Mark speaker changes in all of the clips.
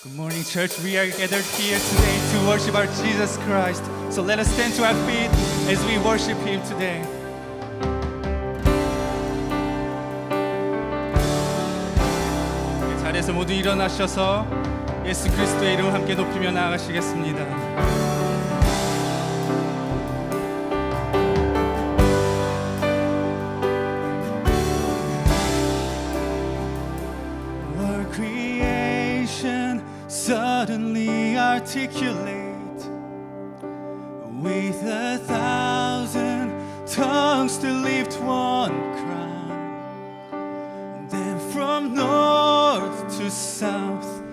Speaker 1: Good morning, church. We are gathered here today to worship our Jesus Christ. So let us stand to our feet as we worship Him today. 자리에서 모두 일어나셔서 예수 그리스도의 이름 함께 높이며 나아가시겠습니다. Suddenly articulate with 1,000 tongues to lift one cry. Then from north to south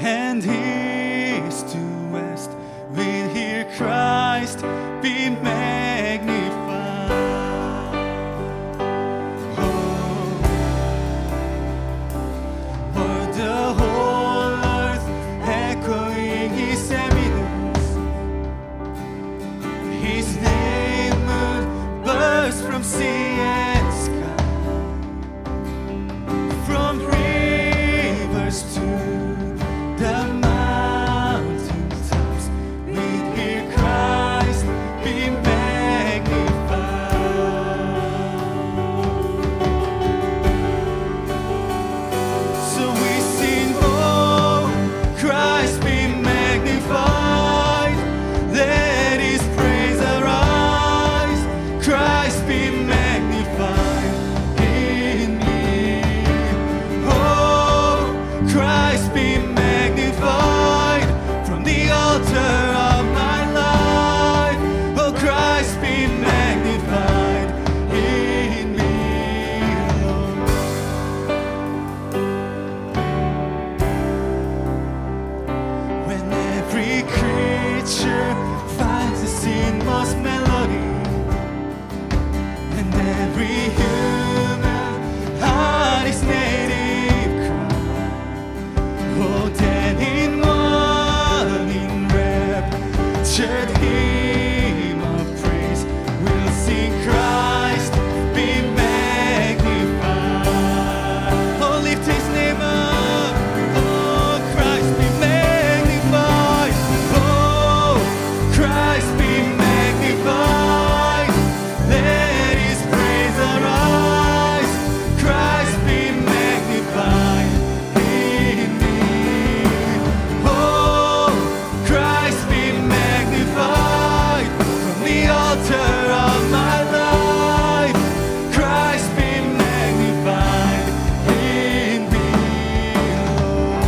Speaker 1: and east to west we'll hear Christ be magnified. From sea and sky, from rivers to the mountain tops, we hear Christ be magnified. So we sing, oh, Christ be magnified. Let His praise arise. Christ be magnified in me. Oh, Christ be magnified from the altar of my life. Oh, Christ be magnified in me, Lord. When every creature finds its inmost melody, every human heart is native cry. Oh, then in one enraptured hymn of praise we'll sing Christ be magnified. Oh, lift His name up. Oh, Christ be magnified. Oh, Christ be magnified. Let His praise arise. Christ be magnified in me. Oh, Christ be magnified from the altar of my life. Christ be magnified in me, Lord.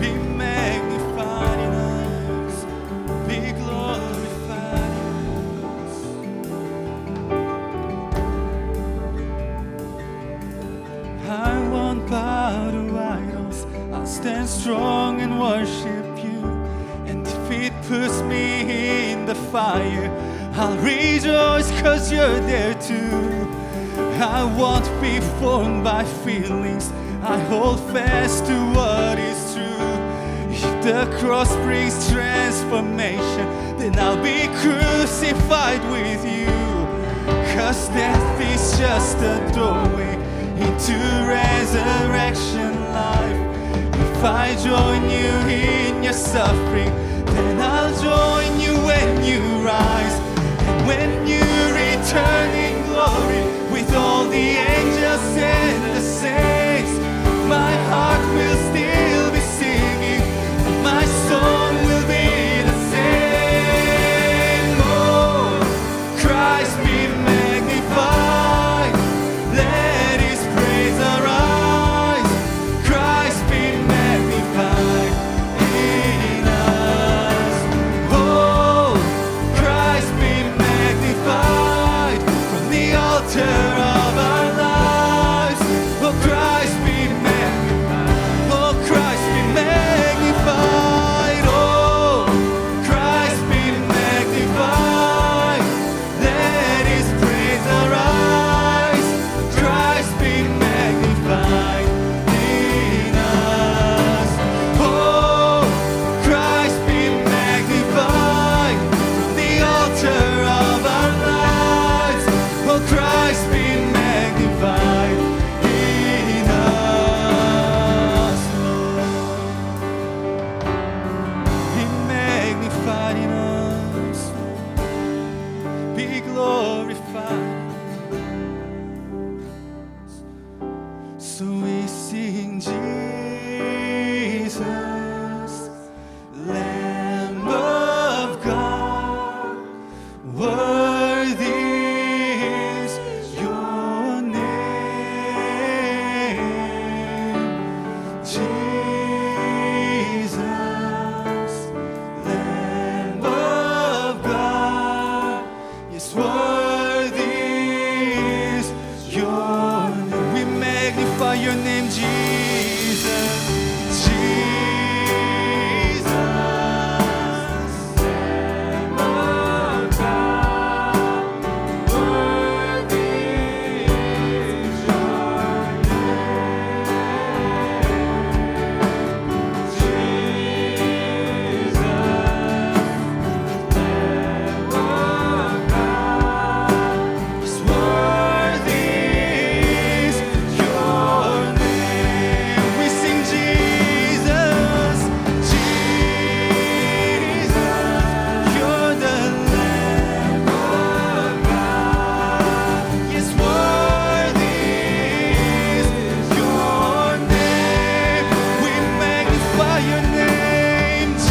Speaker 1: Be magnified in us. Be glorified in us. I won't bow to idols. I'll stand strong and worship you. And if it puts me in the fire, I'll rejoice 'cause you're there too. I won't be formed by feelings. I hold fast to what is true. If the cross brings transformation, then I'll be crucified with you. 'Cause death is just a doorway into resurrection life. If I join you in your suffering, then I'll join you when you rise. And when you return in glory with all the angels and the saints, my heart will still be singing, my song will be the same. Oh, Christ be magnified. Let His praise arise. Christ be magnified in us. Oh, Christ Lamb of God, worthy is your name, Jesus, Lamb of God, yes, worthy is your name. We magnify your name, Jesus, Jesus, Lamb of God, worthy is your name, Jesus, Lamb of God, yes, worthy is your name. We sing Jesus, Jesus, you're the Lamb of God. Yes, worthy is your name. We magnify your name, Jesus,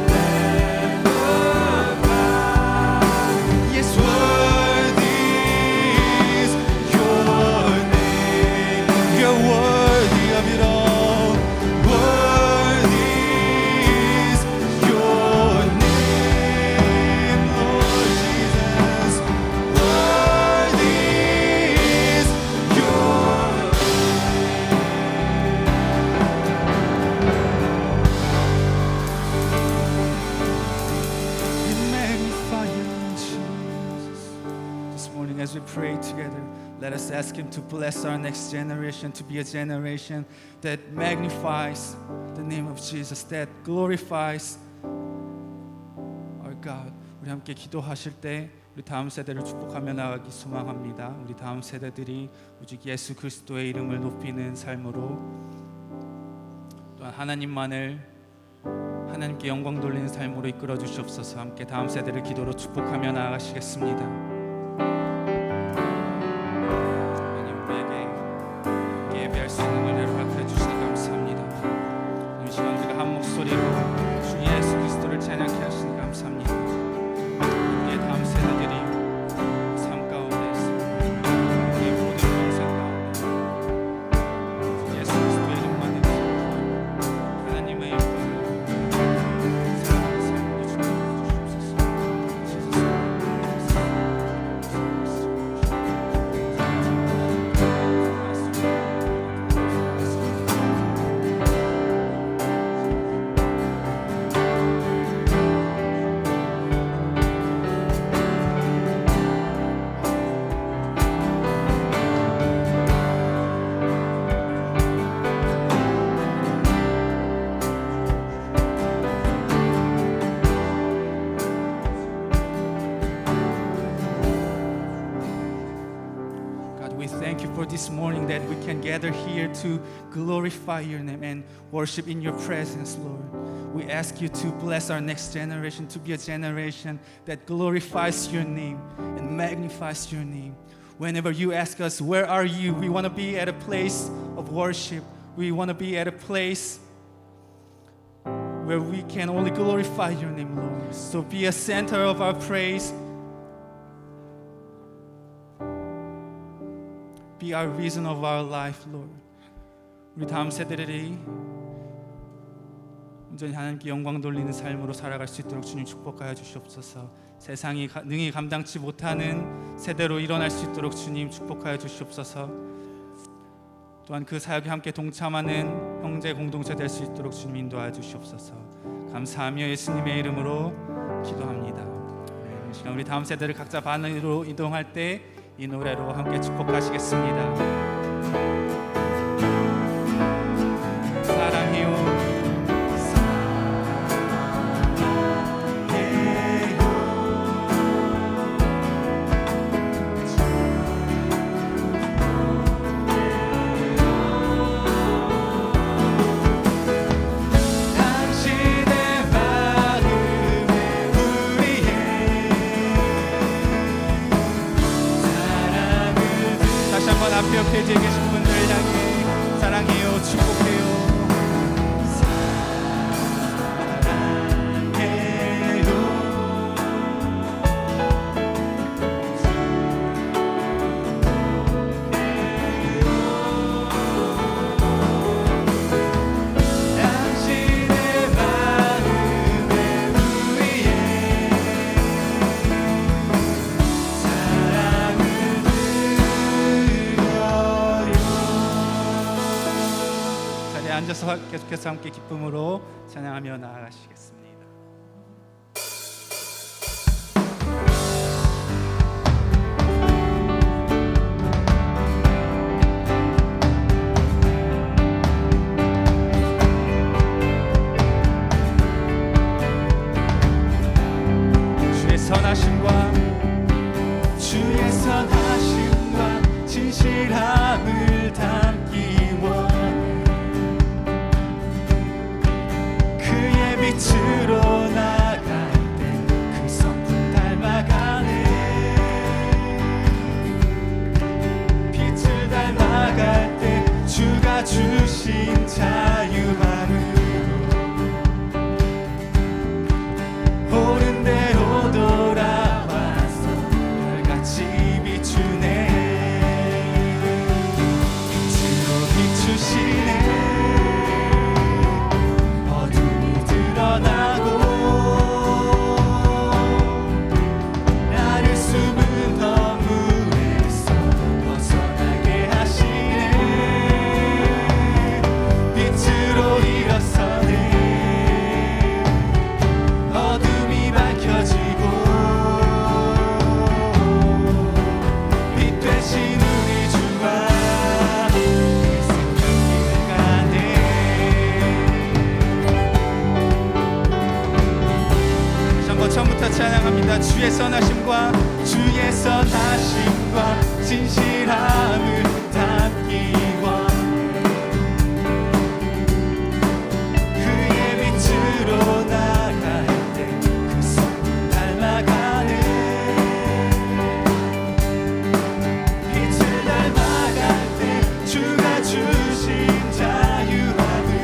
Speaker 1: Lamb of God. Yes, worthy is your name. You're worthy of it all. Worthy is your name, Lord Jesus. Worthy is your We magnify your name, Jesus. This morning as we pray together, let us ask him to bless our next generation to be a generation that magnifies the name of Jesus, that glorifies our God. 우리 함께 기도하실 때 우리 다음 세대를 축복하며 나가기 소망합니다. 우리 다음 세대들이 오직 예수 그리스도의 이름을 높이는 삶으로, 또한 하나님께 영광 돌리는 삶으로 이끌어 주시옵소서. 함께 다음 세대를 기도로 축복하며 나아가시겠습니다. 하나님, 우리에게 함께 예배할 수 있는 은혜를 허락해 주시니 감사합니다. 이 시간 우리가 한 목소리로 주 예수 그리스도를 찬양케 하시니 감사합니다. 우리의 다음 세대들이 삶 가운데서 우리의 모든 평생 가운데 주 예수 그리스도의 이름만 내세우고 하나님의 영광을 사랑하는 삶으로 주옵소서. We thank you for this morning that we can gather here to glorify your name and worship in your presence, Lord. We ask you to bless our next generation to be a generation that glorifies your name and magnifies your name. Whenever you ask us, where are you? We want to be at a place of worship. We want to be at a place where we can only glorify your name, Lord. So be a center of our praise. Be our reason of our life, Lord. 우리 다음 세대들이 온전히 하나님께 영광 돌리는 삶으로 살아갈 수 있도록 주님 축복하여 주시옵소서. 세상이 능히 감당치 못하는 세대로 일어날 수 있도록 주님 축복하여 주시옵소서. 또한 그 사역에 함께 동참하는 형제 공동체 될 수 있도록 주님 인도하여 주시옵소서. 감사하며 예수님의 이름으로 기도합니다. 이 시간 우리 다음 세대를 각자 반으로 이동할 때 이 노래로 함께 축복하시겠습니다. 사랑해요. 앞에 옆에 계신 분들 향해 사랑해요, 축복해요. 앉아서 계속해서 함께 기쁨으로 찬양하며 나아가시겠습니다. 주의 선하심과 주의 선하심과 진실함을 담기 빛으로 나갈 때 그 성품 닮아가네. 빛을 닮아갈 때 주가 주신 자유함으로 옳은 대로 돌아와서 별같이 비추네. 빛으로 비추시네. 나를 숨은 허물에서 벗어나게 하시네. 빛으로 일어서네. 어둠이 밝혀지고 빛 되신 우리 주와 처음부터 찬양합니다. 주의 선하심과 주의 선하심과 진실함을 담기 원해. 그의 빛으로 나갈 때 그 성품 닮아가네. 빛을 닮아갈 때 주가 주신 자유함을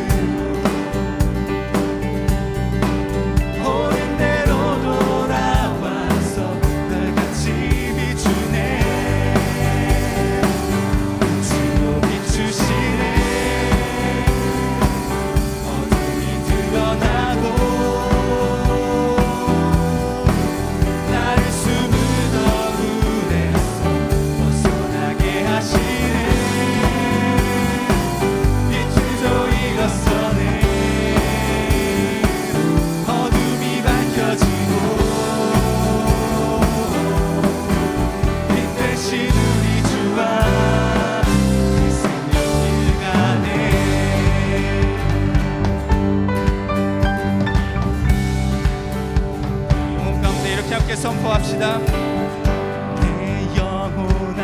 Speaker 1: 선포합시다. 내 영혼아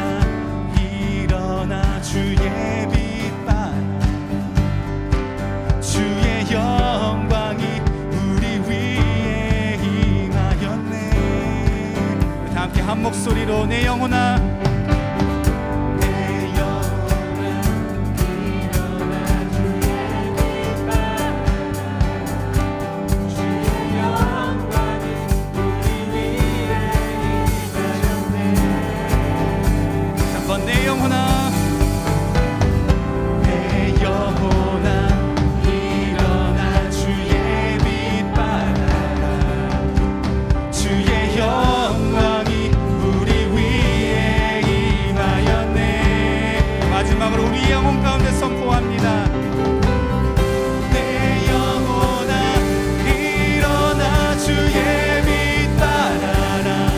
Speaker 1: 일어나 주의 빛 받아. 주의 영광이 우리 위에 임하였네. 다 함께 한 목소리로 내 영혼아 우리 영혼 가운데 선포합니다. 내 영혼아 일어나 주의 빛 받아라.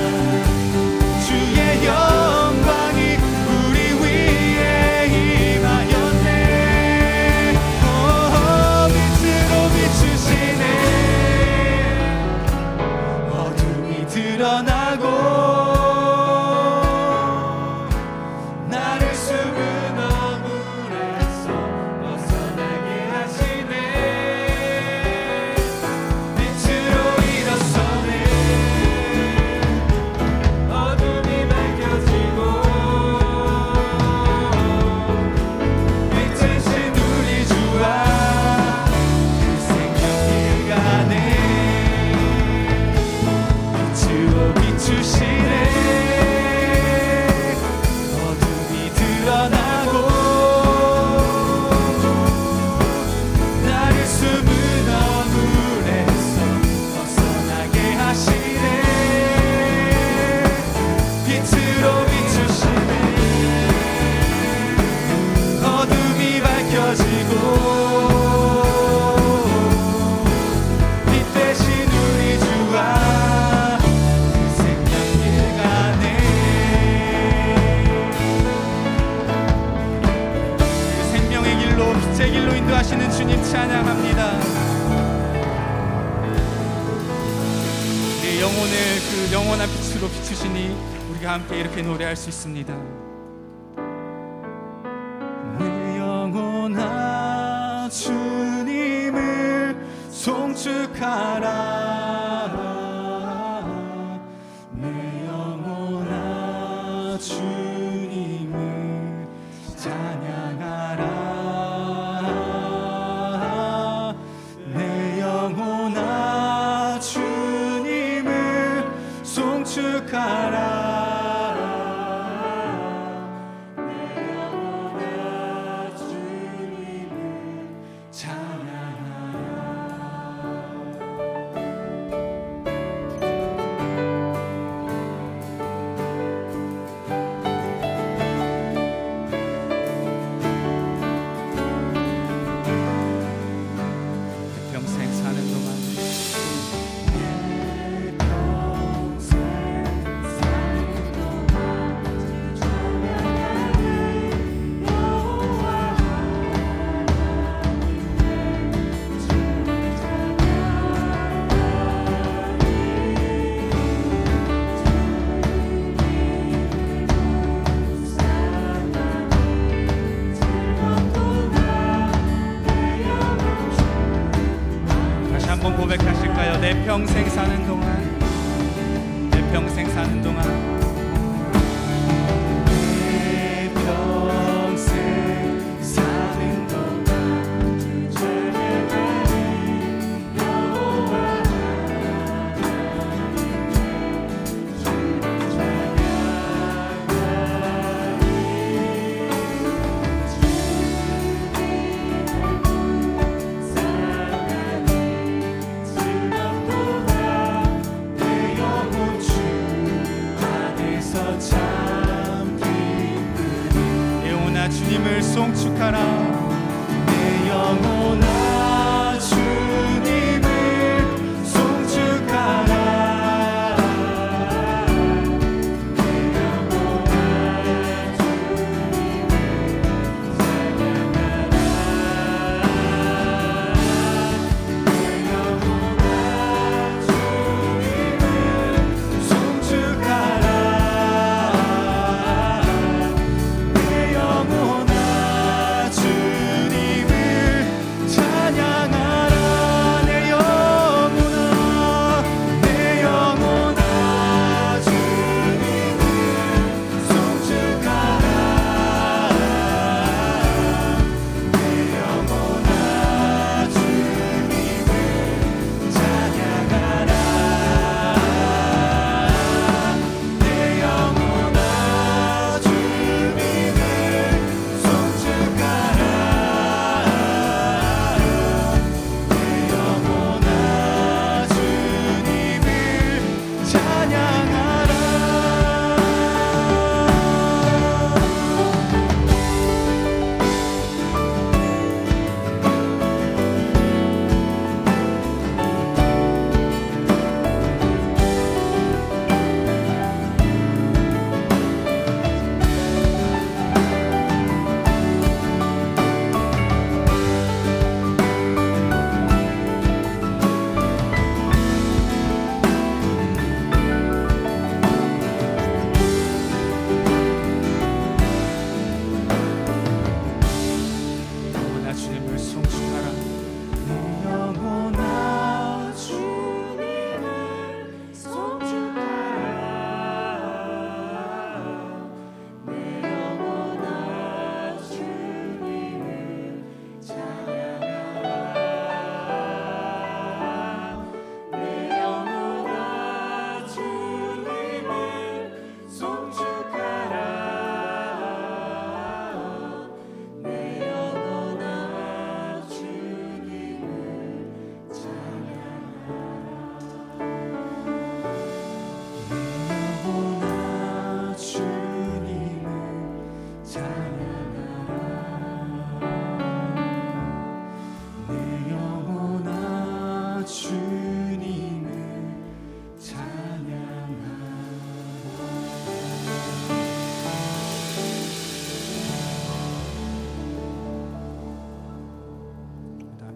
Speaker 1: 주의 영광이 우리 위에 임하였네. 빛으로 비추시네. 어둠이 드러나고 나를 숨은 제 길로 인도하시는 주님 찬양합니다. 내 영혼을 그 영원한 빛으로 비추시니 우리가 함께 이렇게 노래할 수 있습니다. 내 영혼아 주님을 송축하라. 내 영혼아 주님을 찬양하라. 내 영혼아 주님을 송축하라. 고백하실까요? 내 평생 사는 동안, 내 평생 사는 동안, 내 평생 사는 동안 찬양하리 여호와 주님을 송축하라. 내 영혼아 주님을 송축하라. 내 영혼아 주님을 찬양하라. 내 영혼아 주님을 송축하라. 내 영혼아 주님을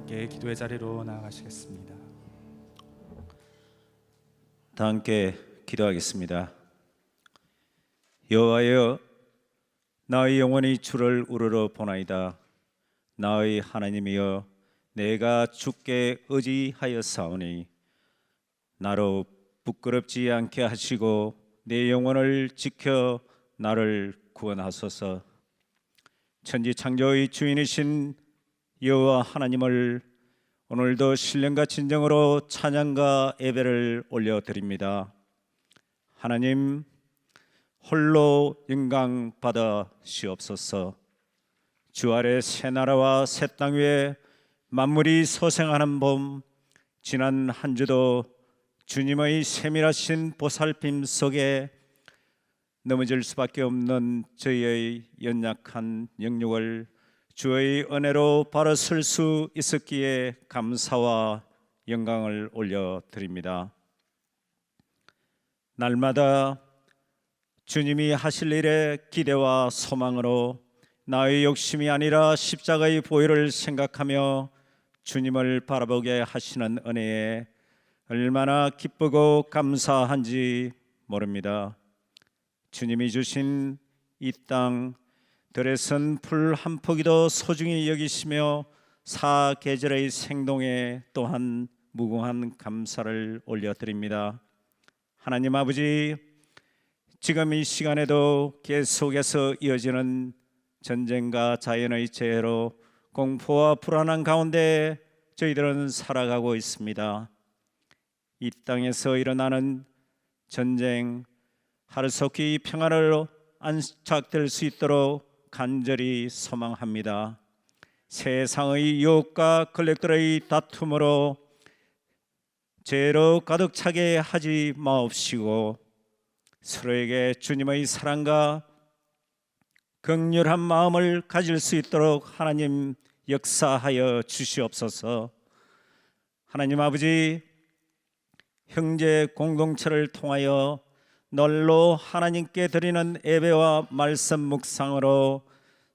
Speaker 1: 함께 기도의 자리로 나아가시겠습니다.
Speaker 2: 다 함께 기도하겠습니다. 여호와여, 나의 영혼이 주를 우러러 보나이다. 나의 하나님이여, 내가 주께 의지하였사오니 나로 부끄럽지 않게 하시고 내 영혼을 지켜 나를 구원하소서. 천지 창조의 주인이신 여호와 하나님을 오늘도 신령과 진정으로 찬양과 예배를 올려드립니다. 하나님, 홀로 영광 받으시옵소서. 주 아래 새 나라와 새 땅 위에 만물이 소생하는 봄, 지난 한 주도 주님의 세밀하신 보살핌 속에 넘어질 수밖에 없는 저희의 연약한 영육을 주의 은혜로 바로 설 수 있었기에 감사와 영광을 올려드립니다. 날마다 주님이 하실 일에 기대와 소망으로 나의 욕심이 아니라 십자가의 보혈을 생각하며 주님을 바라보게 하시는 은혜에 얼마나 기쁘고 감사한지 모릅니다. 주님이 주신 이 땅 들에선 풀 한 포기도 소중히 여기시며 사계절의 생동에 또한 무궁한 감사를 올려드립니다. 하나님 아버지, 지금 이 시간에도 계속해서 이어지는 전쟁과 자연의 재해로 공포와 불안한 가운데 저희들은 살아가고 있습니다. 이 땅에서 일어나는 전쟁, 하루속히 평안을 안착될 수 있도록 간절히 소망합니다. 세상의 유혹과 권력들의 다툼으로 죄로 가득 차게 하지 마옵시고 서로에게 주님의 사랑과 긍휼한 마음을 가질 수 있도록 하나님 역사하여 주시옵소서. 하나님 아버지, 형제 공동체를 통하여 널로 하나님께 드리는 예배와 말씀 묵상으로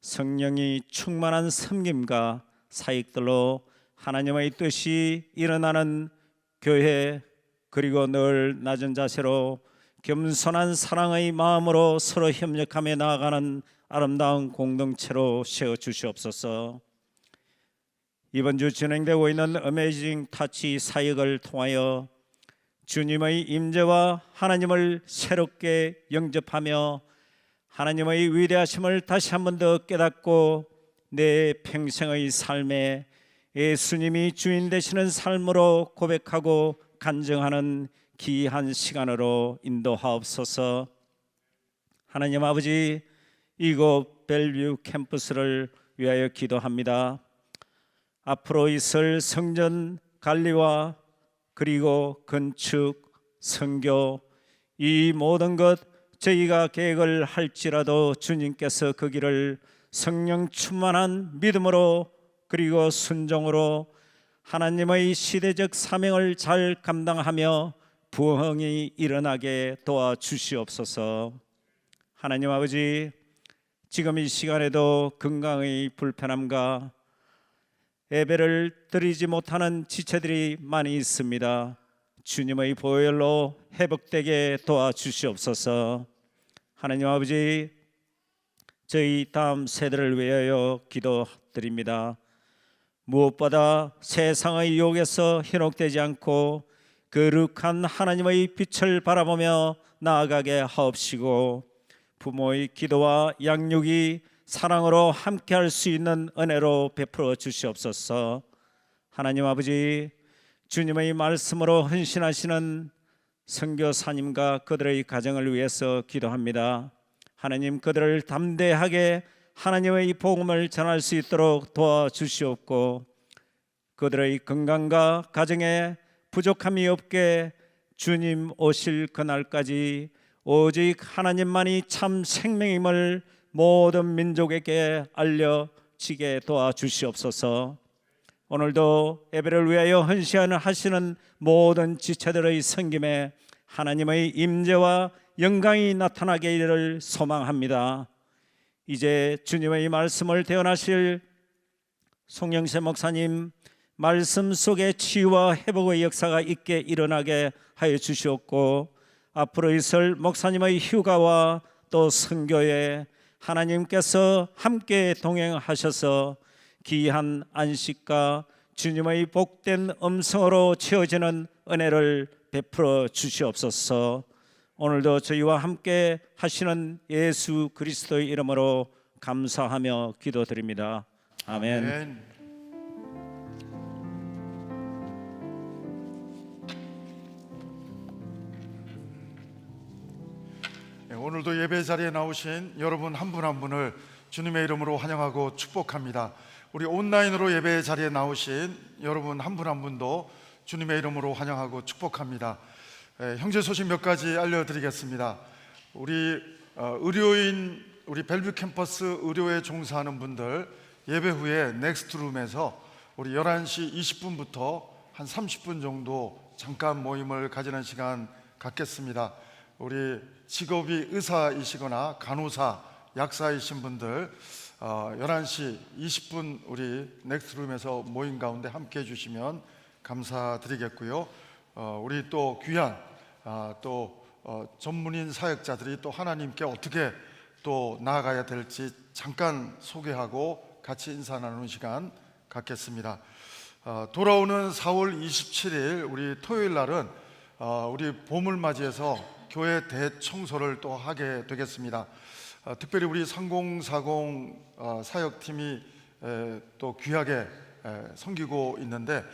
Speaker 2: 성령이 충만한 섬김과 사역들로 하나님의 뜻이 일어나는 교회, 그리고 늘 낮은 자세로 겸손한 사랑의 마음으로 서로 협력하며 나아가는 아름다운 공동체로 세워주시옵소서. 이번 주 진행되고 있는 어메이징 타치 사역을 통하여 주님의 임재와 하나님을 새롭게 영접하며 하나님의 위대하심을 다시 한 번 더 깨닫고 내 평생의 삶에 예수님이 주인 되시는 삶으로 고백하고 간증하는 귀한 시간으로 인도하옵소서. 하나님 아버지, 이곳 벨뷰 캠퍼스를 위하여 기도합니다. 앞으로 있을 성전 관리와 그리고 건축, 선교, 이 모든 것 저희가 계획을 할지라도 주님께서 그 길을 성령 충만한 믿음으로 그리고 순종으로 하나님의 시대적 사명을 잘 감당하며 부흥이 일어나게 도와주시옵소서. 하나님 아버지, 지금 이 시간에도 건강의 불편함과 예배를 드리지 못하는 지체들이 많이 있습니다. 주님의 보혈로 회복되게 도와주시옵소서. 하나님 아버지, 저희 다음 세대를 위하여 기도드립니다. 무엇보다 세상의 유혹에서 현혹되지 않고 거룩한 하나님의 빛을 바라보며 나아가게 하옵시고 부모의 기도와 양육이 사랑으로 함께할 수 있는 은혜로 베풀어 주시옵소서. 하나님 아버지, 주님의 말씀으로 헌신하시는 선교사님과 그들의 가정을 위해서 기도합니다. 하나님, 그들을 담대하게 하나님의 복음을 전할 수 있도록 도와주시옵고 그들의 건강과 가정에 부족함이 없게 주님 오실 그날까지 오직 하나님만이 참 생명임을 모든 민족에게 알려지게 도와주시옵소서. 오늘도 예배를 위하여 헌신하시는 모든 지체들의 섬김에 하나님의 임재와 영광이 나타나기를 소망합니다. 이제 주님의 말씀을 대언하실 송영세 목사님, 말씀 속에 치유와 회복의 역사가 있게 일어나게 하여 주시옵고, 앞으로 있을 목사님의 휴가와 또 선교에 하나님께서 함께 동행하셔서 귀한 안식과 주님의 복된 음성으로 채워지는 은혜를 베풀어 주시옵소서. 오늘도 저희와 함께 하시는 예수 그리스도의 이름으로 감사하며 기도드립니다. 아멘.
Speaker 3: 아멘. 오늘도 예배 자리에 나오신 여러분 한 분 한 분을 주님의 이름으로 환영하고 축복합니다. 우리 온라인으로 예배 자리에 나오신 여러분 한 분 한 분도 주님의 이름으로 환영하고 축복합니다. 형제 소식 몇 가지 알려드리겠습니다. 우리 의료인, 우리 벨뷰 캠퍼스 의료에 종사하는 분들 예배 후에 넥스트룸에서 우리 11시 20분부터 한 30분 정도 잠깐 모임을 가지는 시간 갖겠습니다. 우리 직업이 의사이시거나 간호사, 약사이신 분들 11시 20분 우리 넥스트룸에서 모임 가운데 함께 해주시면 감사드리겠고요. 우리 또 귀한 또 전문인 사역자들이 또 하나님께 어떻게 또 나아가야 될지 잠깐 소개하고 같이 인사 나누는 시간 갖겠습니다. 돌아오는 4월 27일 우리 토요일 날은 우리 봄을 맞이해서 교회 대청소를 또 하게 되겠습니다. 특별히 우리 3040 사역팀이 또 귀하게 섬기고 있는데,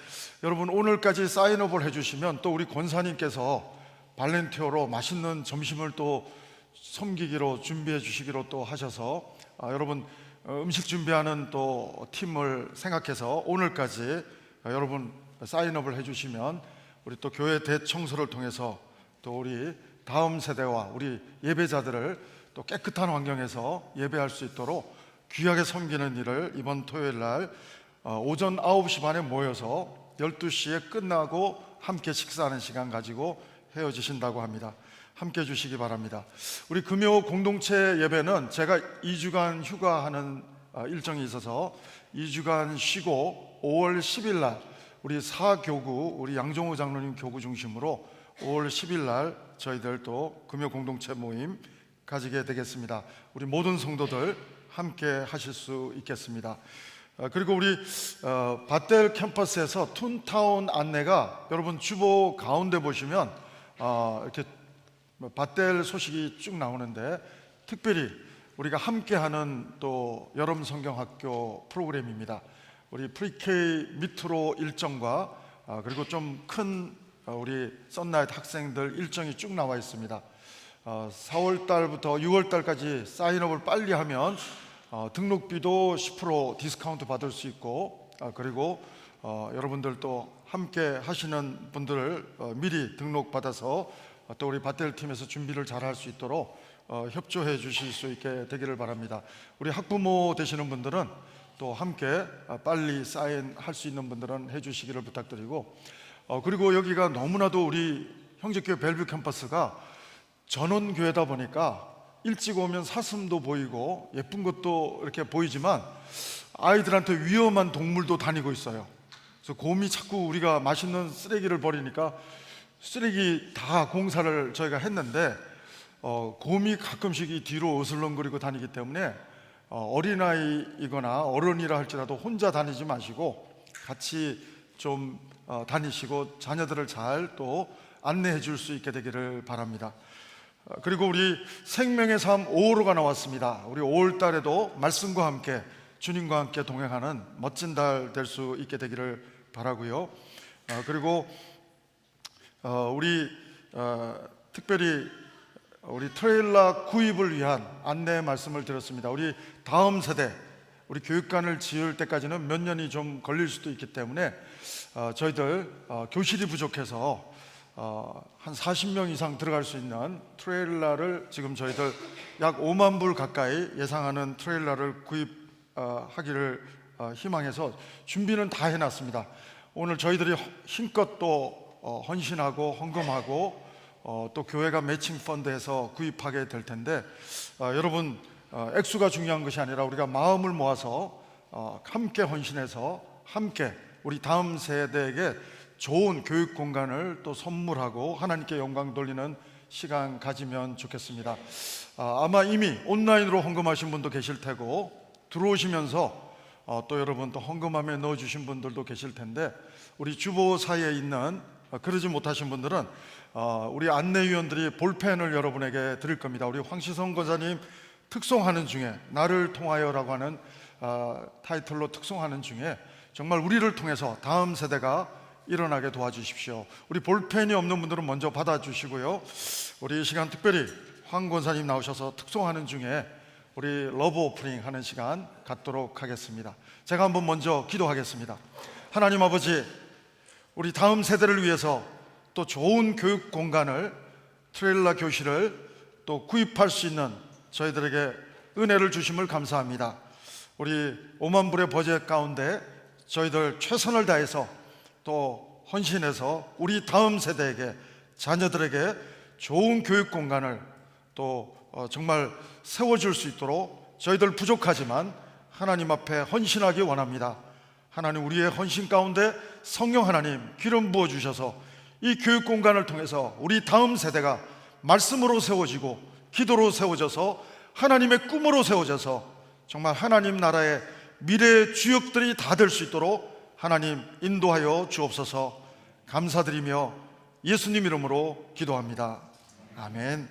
Speaker 3: 여러분 오늘까지 사인업을 해주시면 또 우리 권사님께서 발렌티어로 맛있는 점심을 또 섬기기로 준비해 주시기로 또 하셔서 여러분 음식 준비하는 또 팀을 생각해서 오늘까지 여러분 사인업을 해주시면 우리 또 교회 대청소를 통해서 또 우리 다음 세대와 우리 예배자들을 또 깨끗한 환경에서 예배할 수 있도록 귀하게 섬기는 일을 이번 토요일 날 오전 9시 반에 모여서 12시에 끝나고 함께 식사하는 시간 가지고 헤어지신다고 합니다. 함께 해주시기 바랍니다. 우리 금요 공동체 예배는 제가 2주간 휴가하는 일정이 있어서 2주간 쉬고 5월 10일 날 우리 사교구, 우리 양정호 장로님 교구 중심으로 5월 10일 날 저희들 또 금요 공동체 모임 가지게 되겠습니다. 우리 모든 성도들 함께 하실 수 있겠습니다. 그리고 우리 밧델 캠퍼스에서 툰타운 안내가 여러분 주보 가운데 보시면 이렇게 밧델 소식이 쭉 나오는데, 특별히 우리가 함께하는 또 여름 성경학교 프로그램입니다. 우리 프리케이 밑으로 일정과 그리고 좀 큰 우리 썬나잇 학생들 일정이 쭉 나와 있습니다. 4월 달부터 6월 달까지 사인업을 빨리 하면 등록비도 10% 디스카운트 받을 수 있고, 그리고 여러분들 또 함께 하시는 분들을 미리 등록 받아서 또 우리 밧델 팀에서 준비를 잘 할 수 있도록 협조해 주실 수 있게 되기를 바랍니다. 우리 학부모 되시는 분들은 또 함께 빨리 사인할 수 있는 분들은 해 주시기를 부탁드리고, 그리고 여기가 너무나도 우리 형제교회 벨뷰 캠퍼스가 전원교회다 보니까 일찍 오면 사슴도 보이고 예쁜 것도 이렇게 보이지만 아이들한테 위험한 동물도 다니고 있어요. 그래서 곰이 자꾸 우리가 맛있는 쓰레기를 버리니까 쓰레기 다 공사를 저희가 했는데 곰이 가끔씩 이 뒤로 어슬렁거리고 다니기 때문에 어린아이이거나 어른이라 할지라도 혼자 다니지 마시고 같이 좀 다니시고 자녀들을 잘 또 안내해 줄 수 있게 되기를 바랍니다. 그리고 우리 생명의 삶 5호로가 나왔습니다. 우리 5월 달에도 말씀과 함께 주님과 함께 동행하는 멋진 달 될 수 있게 되기를 바라고요. 그리고 우리 특별히 우리 트레일러 구입을 위한 안내 말씀을 드렸습니다. 우리 다음 세대 우리 교육관을 지을 때까지는 몇 년이 좀 걸릴 수도 있기 때문에 저희들 교실이 부족해서 한 40명 이상 들어갈 수 있는 트레일러를 지금 저희들 약 5만 불 가까이 예상하는 트레일러를 구입하기를 희망해서 준비는 다 해놨습니다. 오늘 저희들이 힘껏 또 헌신하고 헌금하고 또 교회가 매칭 펀드에서 구입하게 될 텐데 여러분 액수가 중요한 것이 아니라 우리가 마음을 모아서 함께 헌신해서 함께 우리 다음 세대에게 좋은 교육 공간을 또 선물하고 하나님께 영광 돌리는 시간 가지면 좋겠습니다. 아마 이미 온라인으로 헌금하신 분도 계실 테고 들어오시면서 또 여러분 또 헌금함에 넣어주신 분들도 계실 텐데 우리 주보 사이에 있는 그러지 못하신 분들은 우리 안내위원들이 볼펜을 여러분에게 드릴 겁니다. 우리 황시성 권사님 특송하는 중에 나를 통하여라고 하는 타이틀로 특송하는 중에 정말 우리를 통해서 다음 세대가 일어나게 도와주십시오. 우리 볼펜이 없는 분들은 먼저 받아주시고요. 우리 이 시간 특별히 황 권사님 나오셔서 특송하는 중에 우리 러브 오프닝 하는 시간 갖도록 하겠습니다. 제가 한번 먼저 기도하겠습니다. 하나님 아버지, 우리 다음 세대를 위해서 또 좋은 교육 공간을, 트레일러 교실을 또 구입할 수 있는 저희들에게 은혜를 주심을 감사합니다. 우리 5만 불의 버젯 가운데 저희들 최선을 다해서 또 헌신해서 우리 다음 세대에게, 자녀들에게 좋은 교육 공간을 또 정말 세워줄 수 있도록 저희들 부족하지만 하나님 앞에 헌신하기 원합니다. 하나님, 우리의 헌신 가운데 성령 하나님 기름 부어주셔서 이 교육 공간을 통해서 우리 다음 세대가 말씀으로 세워지고 기도로 세워져서 하나님의 꿈으로 세워져서 정말 하나님 나라의 미래의 주역들이 다 될 수 있도록 하나님 인도하여 주옵소서. 감사드리며 예수님 이름으로 기도합니다. 아멘.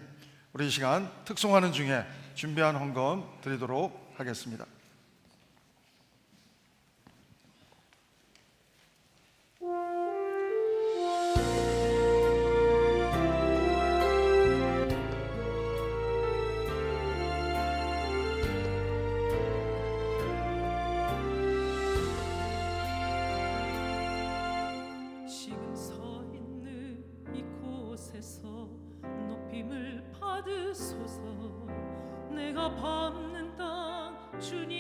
Speaker 3: 우리 이 시간 특송하는 중에 준비한 헌금 드리도록 하겠습니다.
Speaker 4: 지금 서 있는 이곳에서 높임을 받으소서. 내가 밟는 땅 주님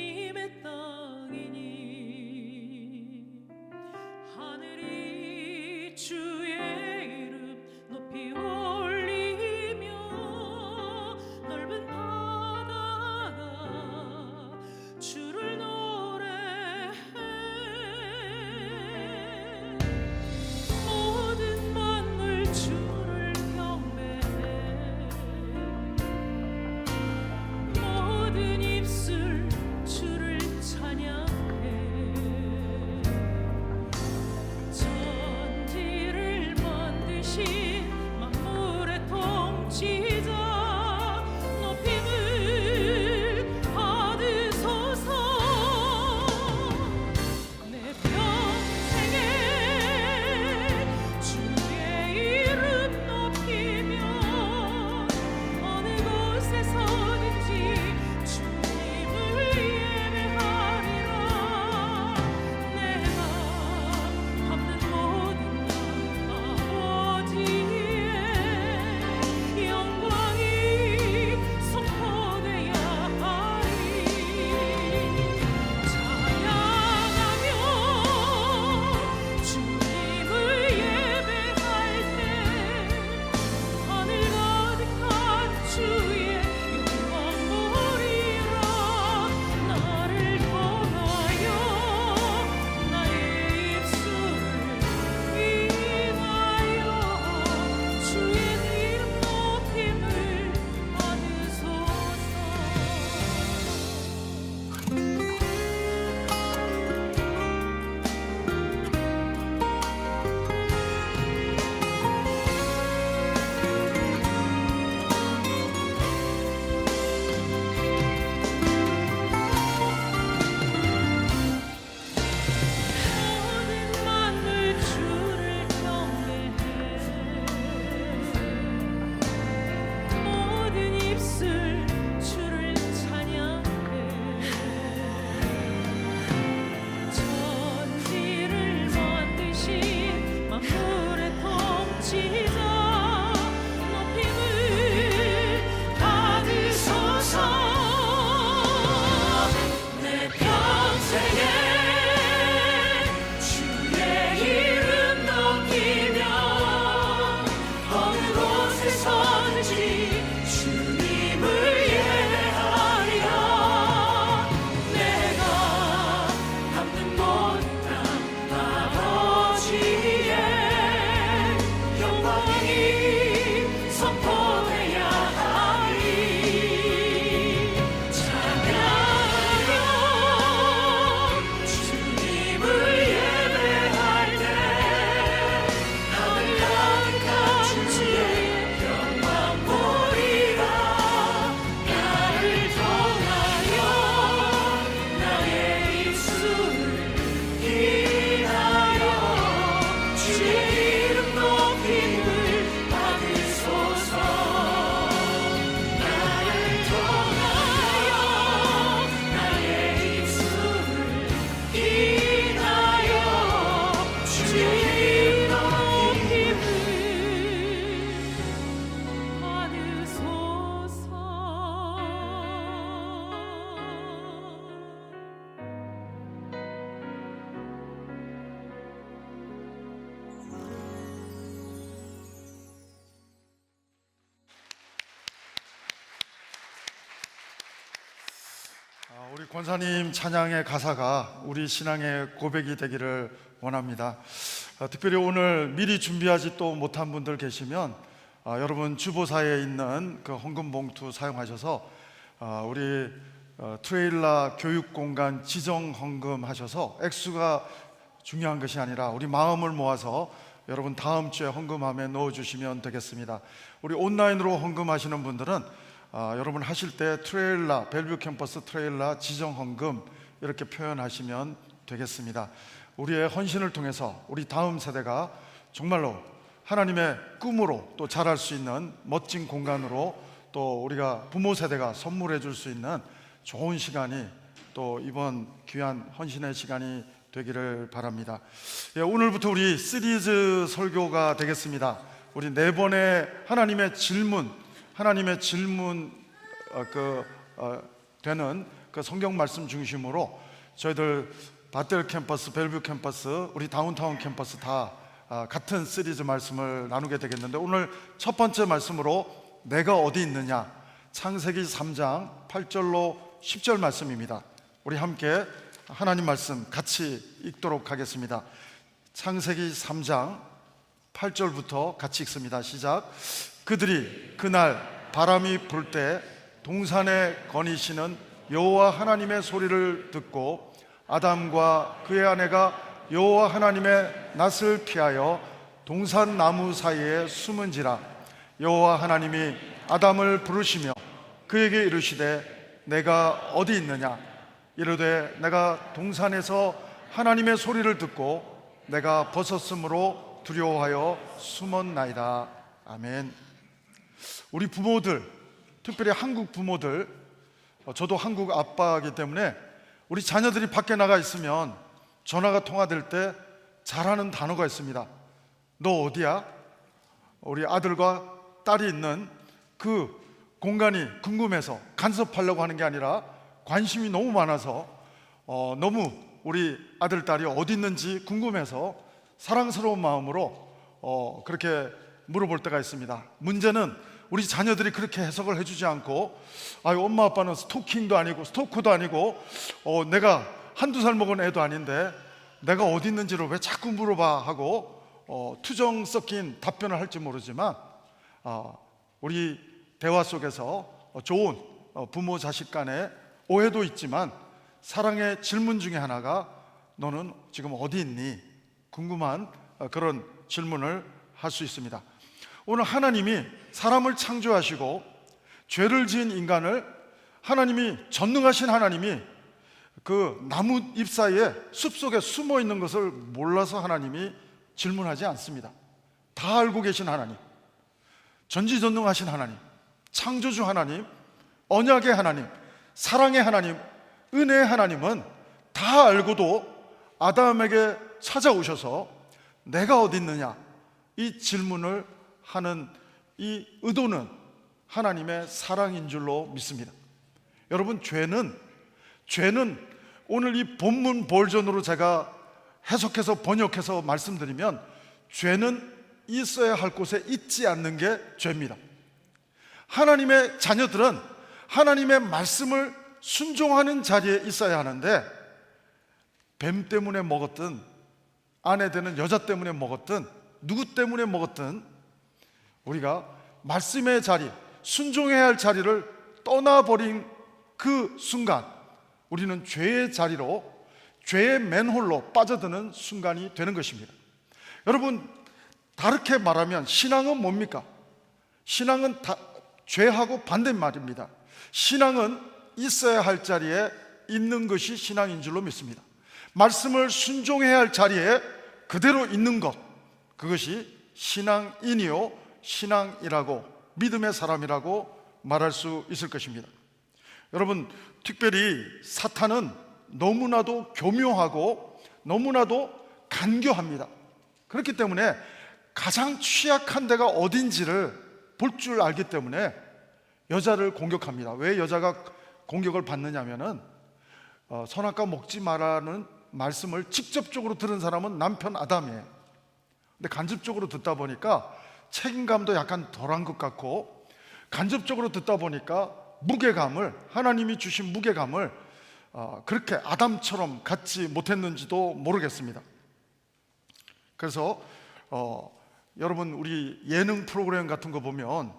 Speaker 3: 권사님 찬양의 가사가 우리 신앙의 고백이 되기를 원합니다. 특별히 오늘 미리 준비하지 또 못한 분들 계시면 여러분 주보사에 있는 그 헌금 봉투 사용하셔서 우리 트레일러 교육공간 지정 헌금 하셔서 액수가 중요한 것이 아니라 우리 마음을 모아서 여러분 다음 주에 헌금함에 넣어주시면 되겠습니다. 우리 온라인으로 헌금하시는 분들은 여러분 하실 때 트레일러, 벨뷰 캠퍼스 트레일러 지정 헌금 이렇게 표현하시면 되겠습니다. 우리의 헌신을 통해서 우리 다음 세대가 정말로 하나님의 꿈으로 또 자랄 수 있는 멋진 공간으로 또 우리가 부모 세대가 선물해 줄 수 있는 좋은 시간이 또 이번 귀한 헌신의 시간이 되기를 바랍니다. 오늘부터 우리 시리즈 설교가 되겠습니다. 우리 4번의 하나님의 질문 되는 그 성경 말씀 중심으로 저희들 바텔 캠퍼스, 벨뷰 캠퍼스, 우리 다운타운 캠퍼스 다 같은 시리즈 말씀을 나누게 되겠는데, 오늘 첫 번째 말씀으로 내가 어디 있느냐, 창세기 3장 8절로 10절 말씀입니다. 우리 함께 하나님 말씀 같이 읽도록 하겠습니다. 창세기 3장 8절부터 같이 읽습니다. 시작. 그들이 그날 바람이 불 때 동산에 거니시는 여호와 하나님의 소리를 듣고 아담과 그의 아내가 여호와 하나님의 낯을 피하여 동산 나무 사이에 숨은지라. 여호와 하나님이 아담을 부르시며 그에게 이르시되 내가 어디 있느냐. 이르되 내가 동산에서 하나님의 소리를 듣고 내가 벗었으므로 두려워하여 숨었나이다. 아멘. 우리 부모들, 특별히 한국 부모들, 저도 한국 아빠이기 때문에 우리 자녀들이 밖에 나가 있으면 전화가 통화될 때 잘하는 단어가 있습니다. 너 어디야? 우리 아들과 딸이 있는 그 공간이 궁금해서 간섭하려고 하는 게 아니라 관심이 너무 많아서 너무 우리 아들, 딸이 어디 있는지 궁금해서 사랑스러운 마음으로 그렇게 물어볼 때가 있습니다. 문제는 우리 자녀들이 그렇게 해석을 해주지 않고 엄마 아빠는 스토킹도 아니고 스토커도 아니고 내가 한두 살 먹은 애도 아닌데 내가 어디 있는지를 왜 자꾸 물어봐 하고 투정 섞인 답변을 할지 모르지만 우리 대화 속에서 좋은 부모 자식 간의 오해도 있지만 사랑의 질문 중에 하나가 너는 지금 어디 있니? 궁금한 그런 질문을 할 수 있습니다. 오늘 하나님이 사람을 창조하시고 죄를 지은 인간을 하나님이 전능하신 하나님이 그 나무 잎 사이에 숲속에 숨어 있는 것을 몰라서 하나님이 질문하지 않습니다. 다 알고 계신 하나님, 전지전능하신 하나님, 창조주 하나님, 언약의 하나님, 사랑의 하나님, 은혜의 하나님은 다 알고도 아담에게 찾아오셔서 내가 어디 있느냐 이 질문을 하는 이 의도는 하나님의 사랑인 줄로 믿습니다. 여러분, 죄는 오늘 이 본문 버전으로 제가 해석해서 번역해서 말씀드리면 죄는 있어야 할 곳에 있지 않는 게 죄입니다. 하나님의 자녀들은 하나님의 말씀을 순종하는 자리에 있어야 하는데 뱀 때문에 먹었든 아내 되는 여자 때문에 먹었든 누구 때문에 먹었든 우리가 말씀의 자리, 순종해야 할 자리를 떠나버린 그 순간 우리는 죄의 자리로, 죄의 맨홀로 빠져드는 순간이 되는 것입니다. 여러분, 다르게 말하면 신앙은 뭡니까? 신앙은 죄하고 반대말입니다. 신앙은 있어야 할 자리에 있는 것이 신앙인 줄로 믿습니다. 말씀을 순종해야 할 자리에 그대로 있는 것, 그것이 신앙인이요 신앙이라고, 믿음의 사람이라고 말할 수 있을 것입니다. 여러분, 특별히 사탄은 너무나도 교묘하고 너무나도 간교합니다. 그렇기 때문에 가장 취약한 데가 어딘지를 볼 줄 알기 때문에 여자를 공격합니다. 왜 여자가 공격을 받느냐 하면은 선악과 먹지 말라는 말씀을 직접적으로 들은 사람은 남편 아담이에요. 근데 간접적으로 듣다 보니까 책임감도 약간 덜한 것 같고, 간접적으로 듣다 보니까 무게감을, 하나님이 주신 무게감을 그렇게 아담처럼 갖지 못했는지도 모르겠습니다. 그래서 여러분, 우리 예능 프로그램 같은 거 보면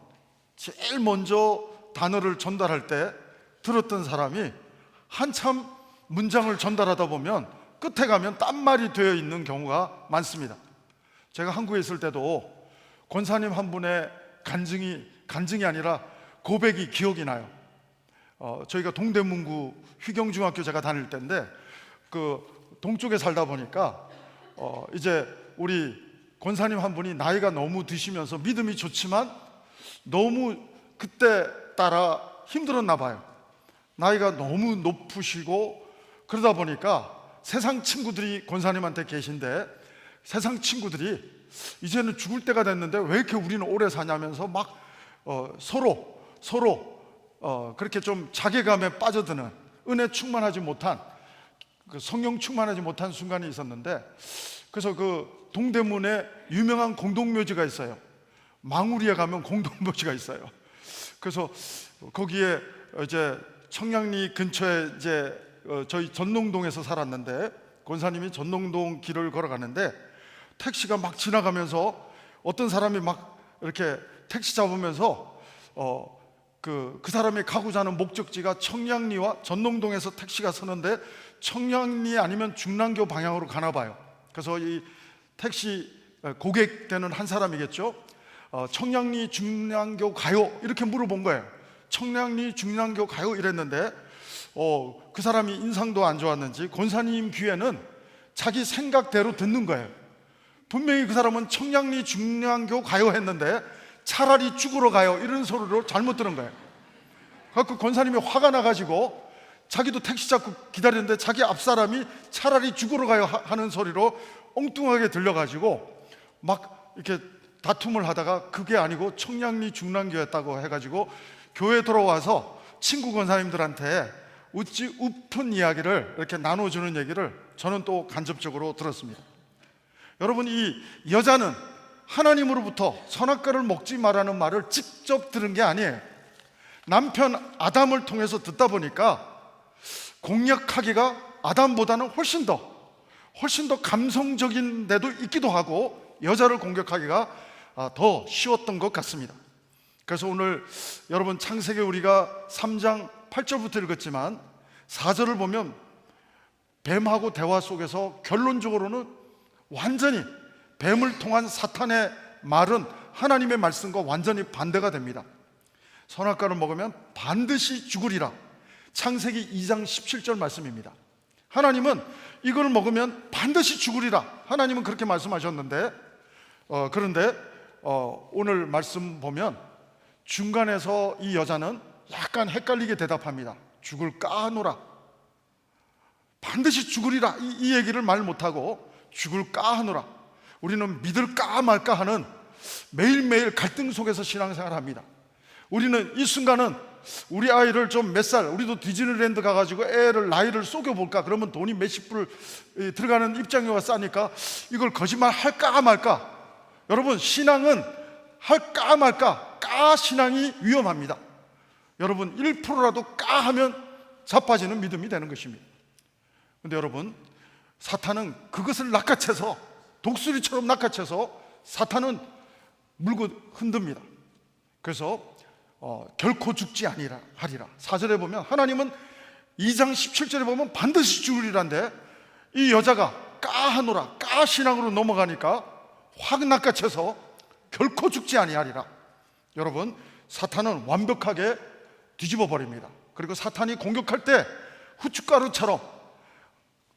Speaker 3: 제일 먼저 단어를 전달할 때 들었던 사람이 한참 문장을 전달하다 보면 끝에 가면 딴말이 되어 있는 경우가 많습니다. 제가 한국에 있을 때도 권사님 한 분의 간증이 아니라 고백이 기억이 나요. 저희가 동대문구 휘경중학교 제가 다닐 때인데, 그 동쪽에 살다 보니까 이제 우리 권사님 한 분이 나이가 너무 드시면서 믿음이 좋지만 너무 그때 따라 힘들었나 봐요. 나이가 너무 높으시고 그러다 보니까 세상 친구들이 권사님한테 계신데, 세상 친구들이 이제는 죽을 때가 됐는데 왜 이렇게 우리는 오래 사냐면서 막 서로 그렇게 좀 자괴감에 빠져드는, 은혜 충만하지 못한, 그 성령 충만하지 못한 순간이 있었는데, 그래서 그 동대문에 유명한 공동묘지가 있어요. 망우리에 가면 공동묘지가 있어요. 그래서 거기에 이제 청량리 근처에 이제 저희 전농동에서 살았는데, 권사님이 전농동 길을 걸어가는데 택시가 막 지나가면서 어떤 사람이 막 이렇게 택시 잡으면서 그 사람이 가고자 하는 목적지가 청량리와 전농동에서 택시가 서는데 청량리 아니면 중랑교 방향으로 가나 봐요. 그래서 이 택시 고객 되는 한 사람이겠죠. 청량리 중랑교 가요? 이렇게 물어본 거예요. 청량리 중랑교 가요? 이랬는데 그 사람이 인상도 안 좋았는지 권사님 귀에는 자기 생각대로 듣는 거예요. 분명히 그 사람은 청량리 중랑교 가요 했는데 차라리 죽으러 가요 이런 소리로 잘못 들은 거예요. 그래서 권사님이 화가 나가지고 자기도 택시 잡고 기다리는데 자기 앞사람이 차라리 죽으러 가요 하는 소리로 엉뚱하게 들려가지고 막 이렇게 다툼을 하다가 그게 아니고 청량리 중랑교였다고 해가지고 교회 돌아와서 친구 권사님들한테 웃지 우픈 이야기를 이렇게 나눠주는 얘기를 저는 또 간접적으로 들었습니다. 여러분, 이 여자는 하나님으로부터 선악과를 먹지 말라는 말을 직접 들은 게 아니에요. 남편 아담을 통해서 듣다 보니까 공략하기가 아담보다는 훨씬 더 감성적인 데도 있기도 하고 여자를 공격하기가 더 쉬웠던 것 같습니다. 그래서 오늘 여러분, 창세기 우리가 3장 8절부터 읽었지만 4절을 보면 뱀하고 대화 속에서 결론적으로는 완전히 뱀을 통한 사탄의 말은 하나님의 말씀과 완전히 반대가 됩니다. 선악과를 먹으면 반드시 죽으리라. 창세기 2장 17절 말씀입니다. 하나님은 이걸 먹으면 반드시 죽으리라. 하나님은 그렇게 말씀하셨는데 그런데 오늘 말씀 보면 중간에서 이 여자는 약간 헷갈리게 대답합니다. 죽을까 하노라. 반드시 죽으리라 이 얘기를 말 못하고 죽을까 하노라. 우리는 믿을까 말까 하는 매일매일 갈등 속에서 신앙생활합니다. 우리는 이 순간은 우리 아이를 좀 몇 살, 우리도 디즈니랜드 가가지고 애를 나이를 속여볼까, 그러면 돈이 몇십 불 들어가는 입장료가 싸니까 이걸 거짓말 할까 말까. 여러분, 신앙은 할까 말까, 까 신앙이 위험합니다. 여러분, 1%라도 까 하면 자빠지는 믿음이 되는 것입니다. 근데 여러분, 사탄은 그것을 낚아채서, 독수리처럼 낚아채서 사탄은 물고 흔듭니다. 그래서 결코 죽지 아니라 하리라. 4절에 보면 하나님은 2장 17절에 보면 반드시 죽으리란데 이 여자가 까하노라, 까신앙으로 넘어가니까 확 낚아채서 결코 죽지 아니하리라. 여러분, 사탄은 완벽하게 뒤집어 버립니다. 그리고 사탄이 공격할 때 후춧가루처럼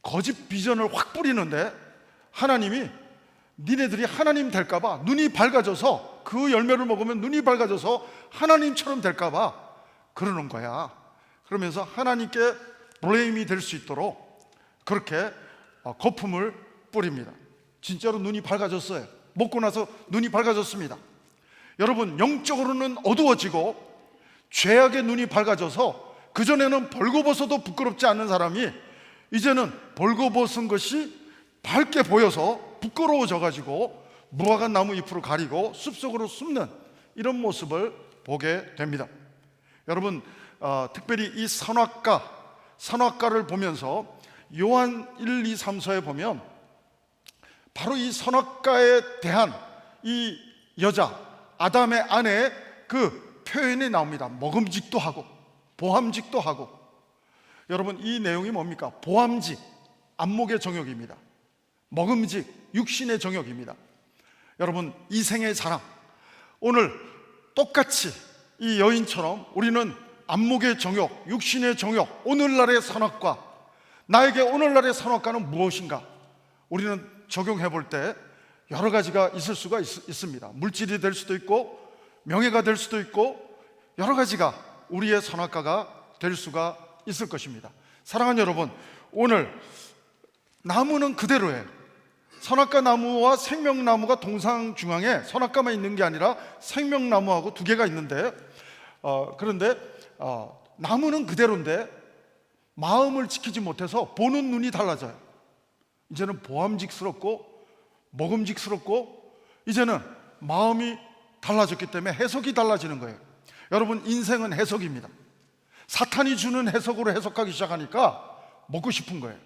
Speaker 3: 거짓 비전을 확 뿌리는데 하나님이 니네들이 하나님 될까봐 눈이 밝아져서, 그 열매를 먹으면 눈이 밝아져서 하나님처럼 될까봐 그러는 거야. 그러면서 하나님께 블레임이 될 수 있도록 그렇게 거품을 뿌립니다. 진짜로 눈이 밝아졌어요. 먹고 나서 눈이 밝아졌습니다. 여러분, 영적으로는 어두워지고 죄악의 눈이 밝아져서 그전에는 벌거벗어도 부끄럽지 않는 사람이 이제는 벌거벗은 것이 밝게 보여서 부끄러워져가지고 무화과 나무 잎으로 가리고 숲속으로 숨는 이런 모습을 보게 됩니다. 여러분, 특별히 이 선악과, 선악과를 보면서 요한 1, 2, 3서에 보면 바로 이 선악과에 대한 이 여자 아담의 아내의 그 표현이 나옵니다. 먹음직도 하고 보함직도 하고. 여러분, 이 내용이 뭡니까? 보함직, 안목의 정욕입니다. 먹음직, 육신의 정욕입니다. 여러분, 이생의 자랑, 오늘 똑같이 이 여인처럼 우리는 안목의 정욕, 육신의 정욕, 오늘날의 선악과, 나에게 오늘날의 선악과는 무엇인가? 우리는 적용해 볼 때 여러 가지가 있을 수가 있습니다. 물질이 될 수도 있고 명예가 될 수도 있고 여러 가지가 우리의 선악과가 될 수가 있을 것입니다. 사랑하는 여러분, 오늘 나무는 그대로예요. 선악과 나무와 생명나무가 동상중앙에 선악과만 있는 게 아니라 생명나무하고 두 개가 있는데 그런데 나무는 그대로인데 마음을 지키지 못해서 보는 눈이 달라져요. 이제는 보암직스럽고 먹음직스럽고 이제는 마음이 달라졌기 때문에 해석이 달라지는 거예요. 여러분, 인생은 해석입니다. 사탄이 주는 해석으로 해석하기 시작하니까 먹고 싶은 거예요.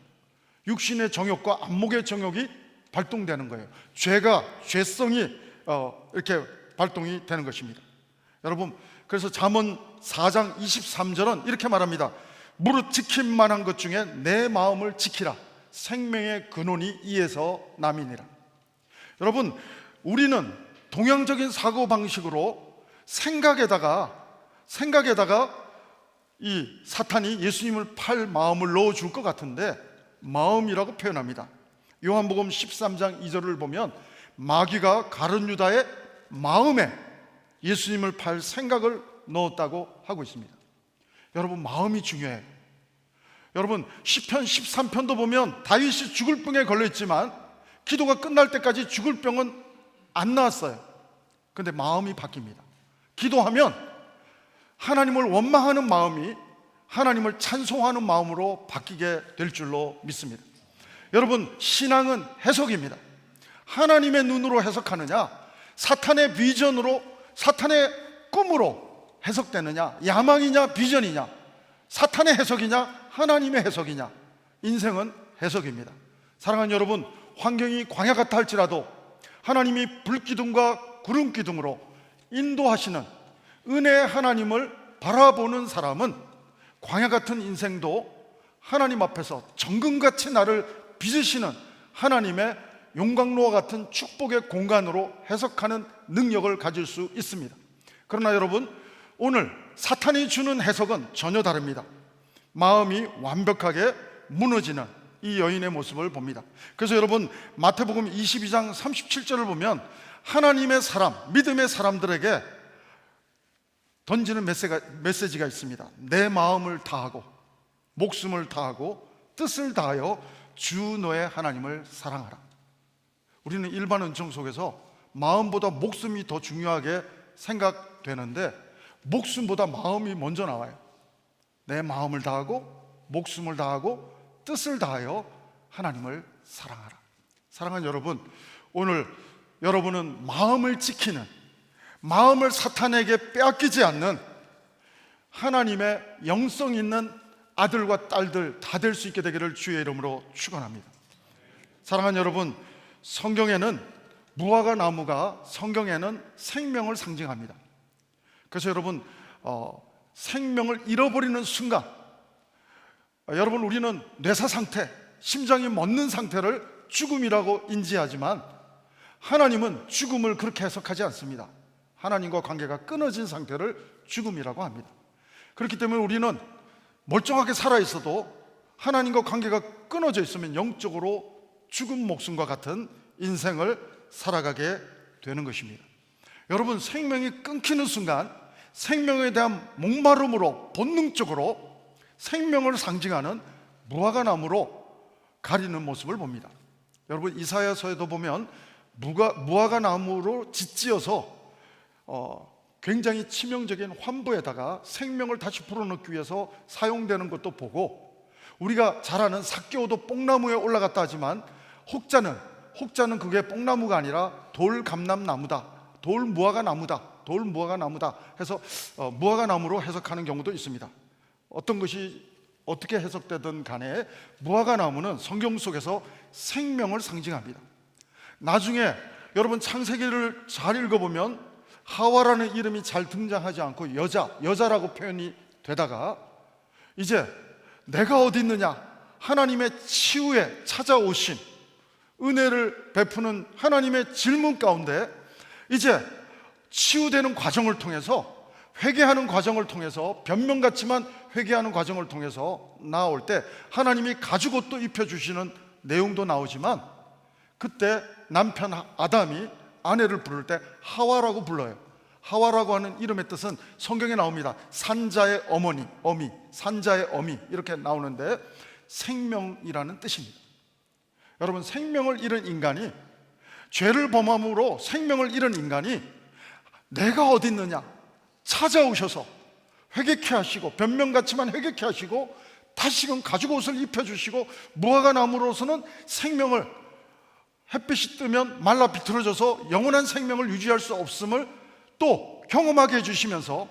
Speaker 3: 육신의 정욕과 안목의 정욕이 발동되는 거예요. 죄성이 이렇게 발동이 되는 것입니다. 여러분, 그래서 잠언 4장 23절은 이렇게 말합니다. 무릇 지킬 만한 것 중에 내 마음을 지키라. 생명의 근원이 이에서 남이니라. 여러분, 우리는 동양적인 사고방식으로 생각에다가 이 사탄이 예수님을 팔 마음을 넣어줄 것 같은데 마음이라고 표현합니다. 요한복음 13장 2절을 보면 마귀가 가룟 유다의 마음에 예수님을 팔 생각을 넣었다고 하고 있습니다. 여러분, 마음이 중요해요. 여러분, 시편 13편도 보면 다윗이 죽을 병에 걸려있지만 기도가 끝날 때까지 죽을 병은 안 나았어요. 그런데 마음이 바뀝니다. 기도하면 하나님을 원망하는 마음이 하나님을 찬송하는 마음으로 바뀌게 될 줄로 믿습니다. 여러분, 신앙은 해석입니다. 하나님의 눈으로 해석하느냐, 사탄의 비전으로, 사탄의 꿈으로 해석되느냐, 야망이냐 비전이냐, 사탄의 해석이냐 하나님의 해석이냐. 인생은 해석입니다. 사랑하는 여러분, 환경이 광야 같다 할지라도 하나님이 불기둥과 구름기둥으로 인도하시는 은혜의 하나님을 바라보는 사람은 광야 같은 인생도 하나님 앞에서 정금같이 나를 빚으시는 하나님의 용광로와 같은 축복의 공간으로 해석하는 능력을 가질 수 있습니다. 그러나 여러분, 오늘 사탄이 주는 해석은 전혀 다릅니다. 마음이 완벽하게 무너지는 이 여인의 모습을 봅니다. 그래서 여러분, 마태복음 22장 37절을 보면 하나님의 사람, 믿음의 사람들에게 던지는 메시지가 있습니다. 내 마음을 다하고 목숨을 다하고 뜻을 다하여 주 너의 하나님을 사랑하라. 우리는 일반 은총 속에서 마음보다 목숨이 더 중요하게 생각되는데 목숨보다 마음이 먼저 나와요. 내 마음을 다하고 목숨을 다하고 뜻을 다하여 하나님을 사랑하라. 사랑하는 여러분, 오늘 여러분은 마음을 지키는, 마음을 사탄에게 빼앗기지 않는 하나님의 영성 있는 아들과 딸들 다 될 수 있게 되기를 주의 이름으로 축원합니다. 사랑하는 여러분, 성경에는 무화과 나무가 성경에는 생명을 상징합니다. 그래서 여러분, 생명을 잃어버리는 순간, 여러분, 우리는 뇌사 상태, 심장이 멎는 상태를 죽음이라고 인지하지만 하나님은 죽음을 그렇게 해석하지 않습니다. 하나님과 관계가 끊어진 상태를 죽음이라고 합니다. 그렇기 때문에 우리는 멀쩡하게 살아있어도 하나님과 관계가 끊어져 있으면 영적으로 죽은 목숨과 같은 인생을 살아가게 되는 것입니다. 여러분, 생명이 끊기는 순간 생명에 대한 목마름으로 본능적으로 생명을 상징하는 무화과 나무로 가리는 모습을 봅니다. 여러분, 이사야서에도 보면 무화과 나무로 짓지어서 굉장히 치명적인 환부에다가 생명을 다시 불어넣기 위해서 사용되는 것도 보고, 우리가 잘 아는 삭개오도 뽕나무에 올라갔다 하지만 혹자는 그게 뽕나무가 아니라 돌감람나무다, 돌무화과 나무다 해서 무화과 나무로 해석하는 경우도 있습니다. 어떤 것이 어떻게 해석되든 간에 무화과 나무는 성경 속에서 생명을 상징합니다. 나중에 여러분 창세기를 잘 읽어보면 하와라는 이름이 잘 등장하지 않고 여자라고 표현이 되다가 이제 내가 어디 있느냐, 하나님의 치유에 찾아오신 은혜를 베푸는 하나님의 질문 가운데 이제 치유되는 과정을 통해서, 회개하는 과정을 통해서, 변명 같지만 회개하는 과정을 통해서 나올 때 하나님이 가죽옷도 입혀주시는 내용도 나오지만, 그때 남편 아담이 아내를 부를 때 하와라고 불러요. 하와라고 하는 이름의 뜻은 성경에 나옵니다. 산자의 어머니, 산자의 어미, 이렇게 나오는데 생명이라는 뜻입니다. 여러분, 생명을 잃은 인간이, 죄를 범함으로 생명을 잃은 인간이 내가 어디 있느냐 찾아오셔서 회개케 하시고, 변명 같지만 회개케 하시고, 다시금 가죽옷을 입혀주시고, 무화과 나무로서는 생명을, 햇빛이 뜨면 말라 비틀어져서 영원한 생명을 유지할 수 없음을 또 경험하게 해주시면서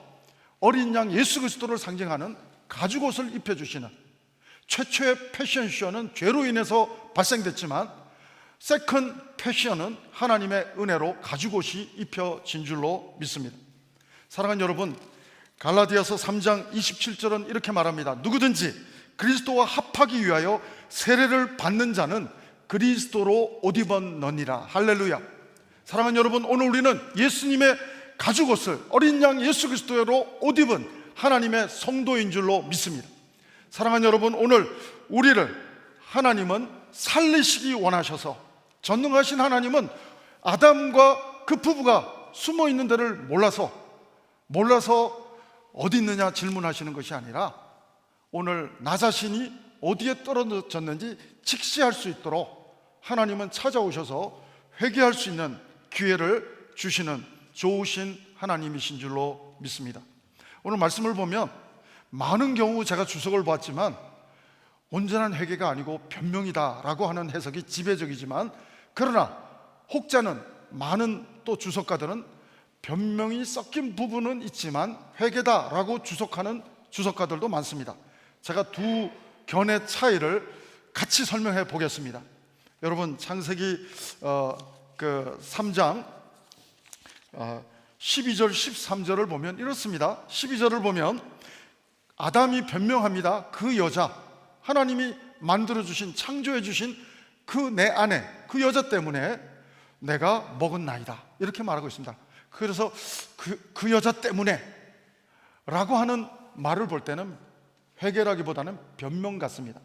Speaker 3: 어린 양 예수 그리스도를 상징하는 가죽옷을 입혀주시는, 최초의 패션쇼는 죄로 인해서 발생됐지만 세컨 패션은 하나님의 은혜로 가죽옷이 입혀진 줄로 믿습니다. 사랑하는 여러분, 갈라디아서 3장 27절은 이렇게 말합니다. 누구든지 그리스도와 합하기 위하여 세례를 받는 자는 그리스도로 옷 입었느니라. 할렐루야. 사랑하는 여러분, 오늘 우리는 예수님의 가죽옷을, 어린 양 예수 그리스도로 옷 입은 하나님의 성도인 줄로 믿습니다. 사랑하는 여러분, 오늘 우리를 하나님은 살리시기 원하셔서, 전능하신 하나님은 아담과 그 부부가 숨어 있는 데를 몰라서 어디 있느냐 질문하시는 것이 아니라 오늘 나 자신이 어디에 떨어졌는지 직시할 수 있도록 하나님은 찾아오셔서 회개할 수 있는 기회를 주시는 좋으신 하나님이신 줄로 믿습니다. 오늘 말씀을 보면 많은 경우 제가 주석을 봤지만 온전한 회개가 아니고 변명이다라고 하는 해석이 지배적이지만, 그러나 혹자는, 많은 또 주석가들은 변명이 섞인 부분은 있지만 회개다라고 주석하는 주석가들도 많습니다. 제가 두 견해 차이를 같이 설명해 보겠습니다. 여러분, 창세기 3장 12절 13절을 보면 이렇습니다. 12절을 보면 아담이 변명합니다. 그 여자, 하나님이 만들어주신, 창조해주신 그 내 아내, 그 여자 때문에 내가 먹었나이다, 이렇게 말하고 있습니다. 그래서 그 여자 때문에 라고 하는 말을 볼 때는 회개라기보다는 변명 같습니다.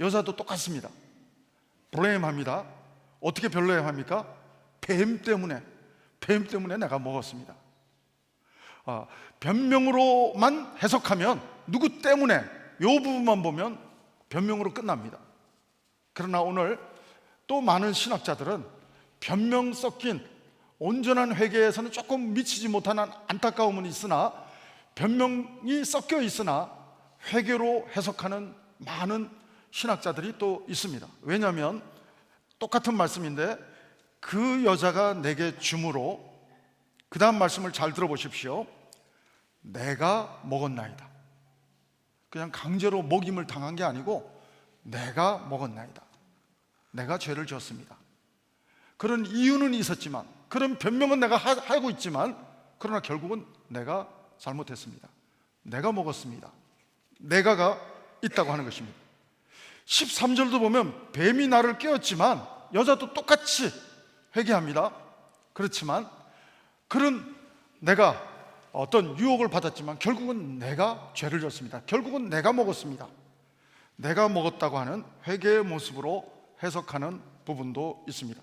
Speaker 3: 여자도 똑같습니다. 블레임합니다. 어떻게 블레임합니까? 뱀 때문에 내가 먹었습니다. 변명으로만 해석하면, 누구 때문에, 이 부분만 보면 변명으로 끝납니다. 그러나 오늘 또 많은 신학자들은 변명 섞인 온전한 회개에서는 조금 미치지 못하는 안타까움은 있으나, 변명이 섞여 있으나 회개로 해석하는 많은 신학자들이 또 있습니다. 왜냐하면 똑같은 말씀인데 그 여자가 내게 주므로, 그 다음 말씀을 잘 들어보십시오. 내가 먹었나이다. 그냥 강제로 먹임을 당한 게 아니고 내가 먹었나이다. 내가 죄를 지었습니다. 그런 이유는 있었지만, 그런 변명은 내가 하고 있지만, 그러나 결국은 내가 잘못했습니다. 내가 먹었습니다. 내가가 있다고 하는 것입니다. 13절도 보면 뱀이 나를 깨웠지만, 여자도 똑같이 회개합니다. 그렇지만 그런 내가 어떤 유혹을 받았지만 결국은 내가 죄를 졌습니다. 결국은 내가 먹었습니다. 내가 먹었다고 하는 회개의 모습으로 해석하는 부분도 있습니다.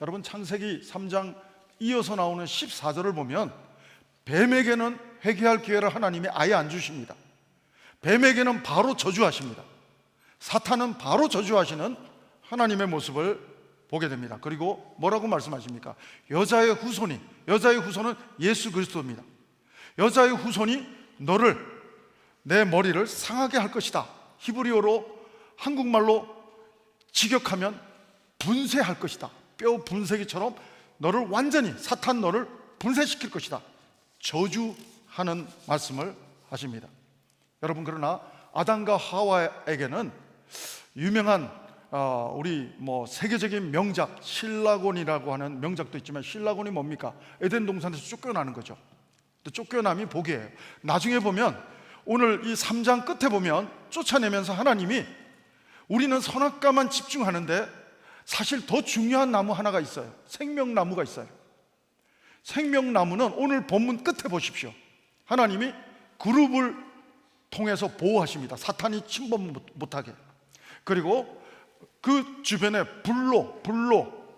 Speaker 3: 여러분, 창세기 3장 이어서 나오는 14절을 보면 뱀에게는 회개할 기회를 하나님이 아예 안 주십니다. 뱀에게는 바로 저주하십니다. 사탄은 바로 저주하시는 하나님의 모습을 보게 됩니다. 그리고 뭐라고 말씀하십니까? 여자의 후손은 예수 그리스도입니다. 여자의 후손이 내 머리를 상하게 할 것이다. 히브리어로, 한국말로 직역하면 분쇄할 것이다. 뼈 분쇄기처럼 사탄 너를 분쇄시킬 것이다. 저주하는 말씀을 하십니다. 여러분, 그러나 아담과 하와에게는 유명한 우리 세계적인 명작 신라곤이라고 하는 명작도 있지만, 신라곤이 뭡니까? 에덴 동산에서 쫓겨나는 거죠. 또 쫓겨남이 복이에요. 나중에 보면, 오늘 이 3장 끝에 보면 쫓아내면서 하나님이 우리는 선악과만 집중하는데 사실 더 중요한 나무 하나가 있어요. 생명나무가 있어요. 생명나무는 오늘 본문 끝에 보십시오. 하나님이 그룹을 통해서 보호하십니다. 사탄이 침범 못하게. 그리고 그 주변에 불로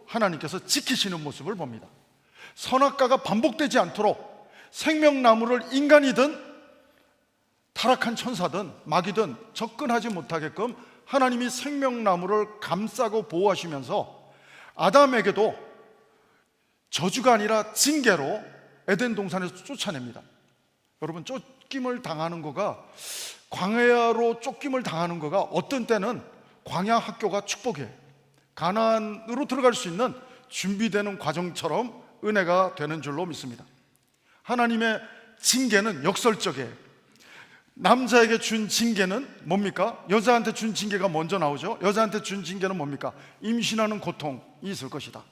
Speaker 3: 하나님께서 지키시는 모습을 봅니다. 선악과가 반복되지 않도록 생명나무를 인간이든 타락한 천사든 마귀든 접근하지 못하게끔 하나님이 생명나무를 감싸고 보호하시면서 아담에게도 저주가 아니라 징계로 에덴 동산에서 쫓아냅니다. 여러분, 쫓김을 당하는 거가, 광야로 쫓김을 당하는 거가 어떤 때는 광야 학교가 축복이에요. 가나안으로 들어갈 수 있는 준비되는 과정처럼 은혜가 되는 줄로 믿습니다. 하나님의 징계는 역설적이에요. 남자에게 준 징계는 뭡니까? 여자한테 준 징계가 먼저 나오죠. 여자한테 준 징계는 뭡니까? 임신하는 고통이 있을 것이다.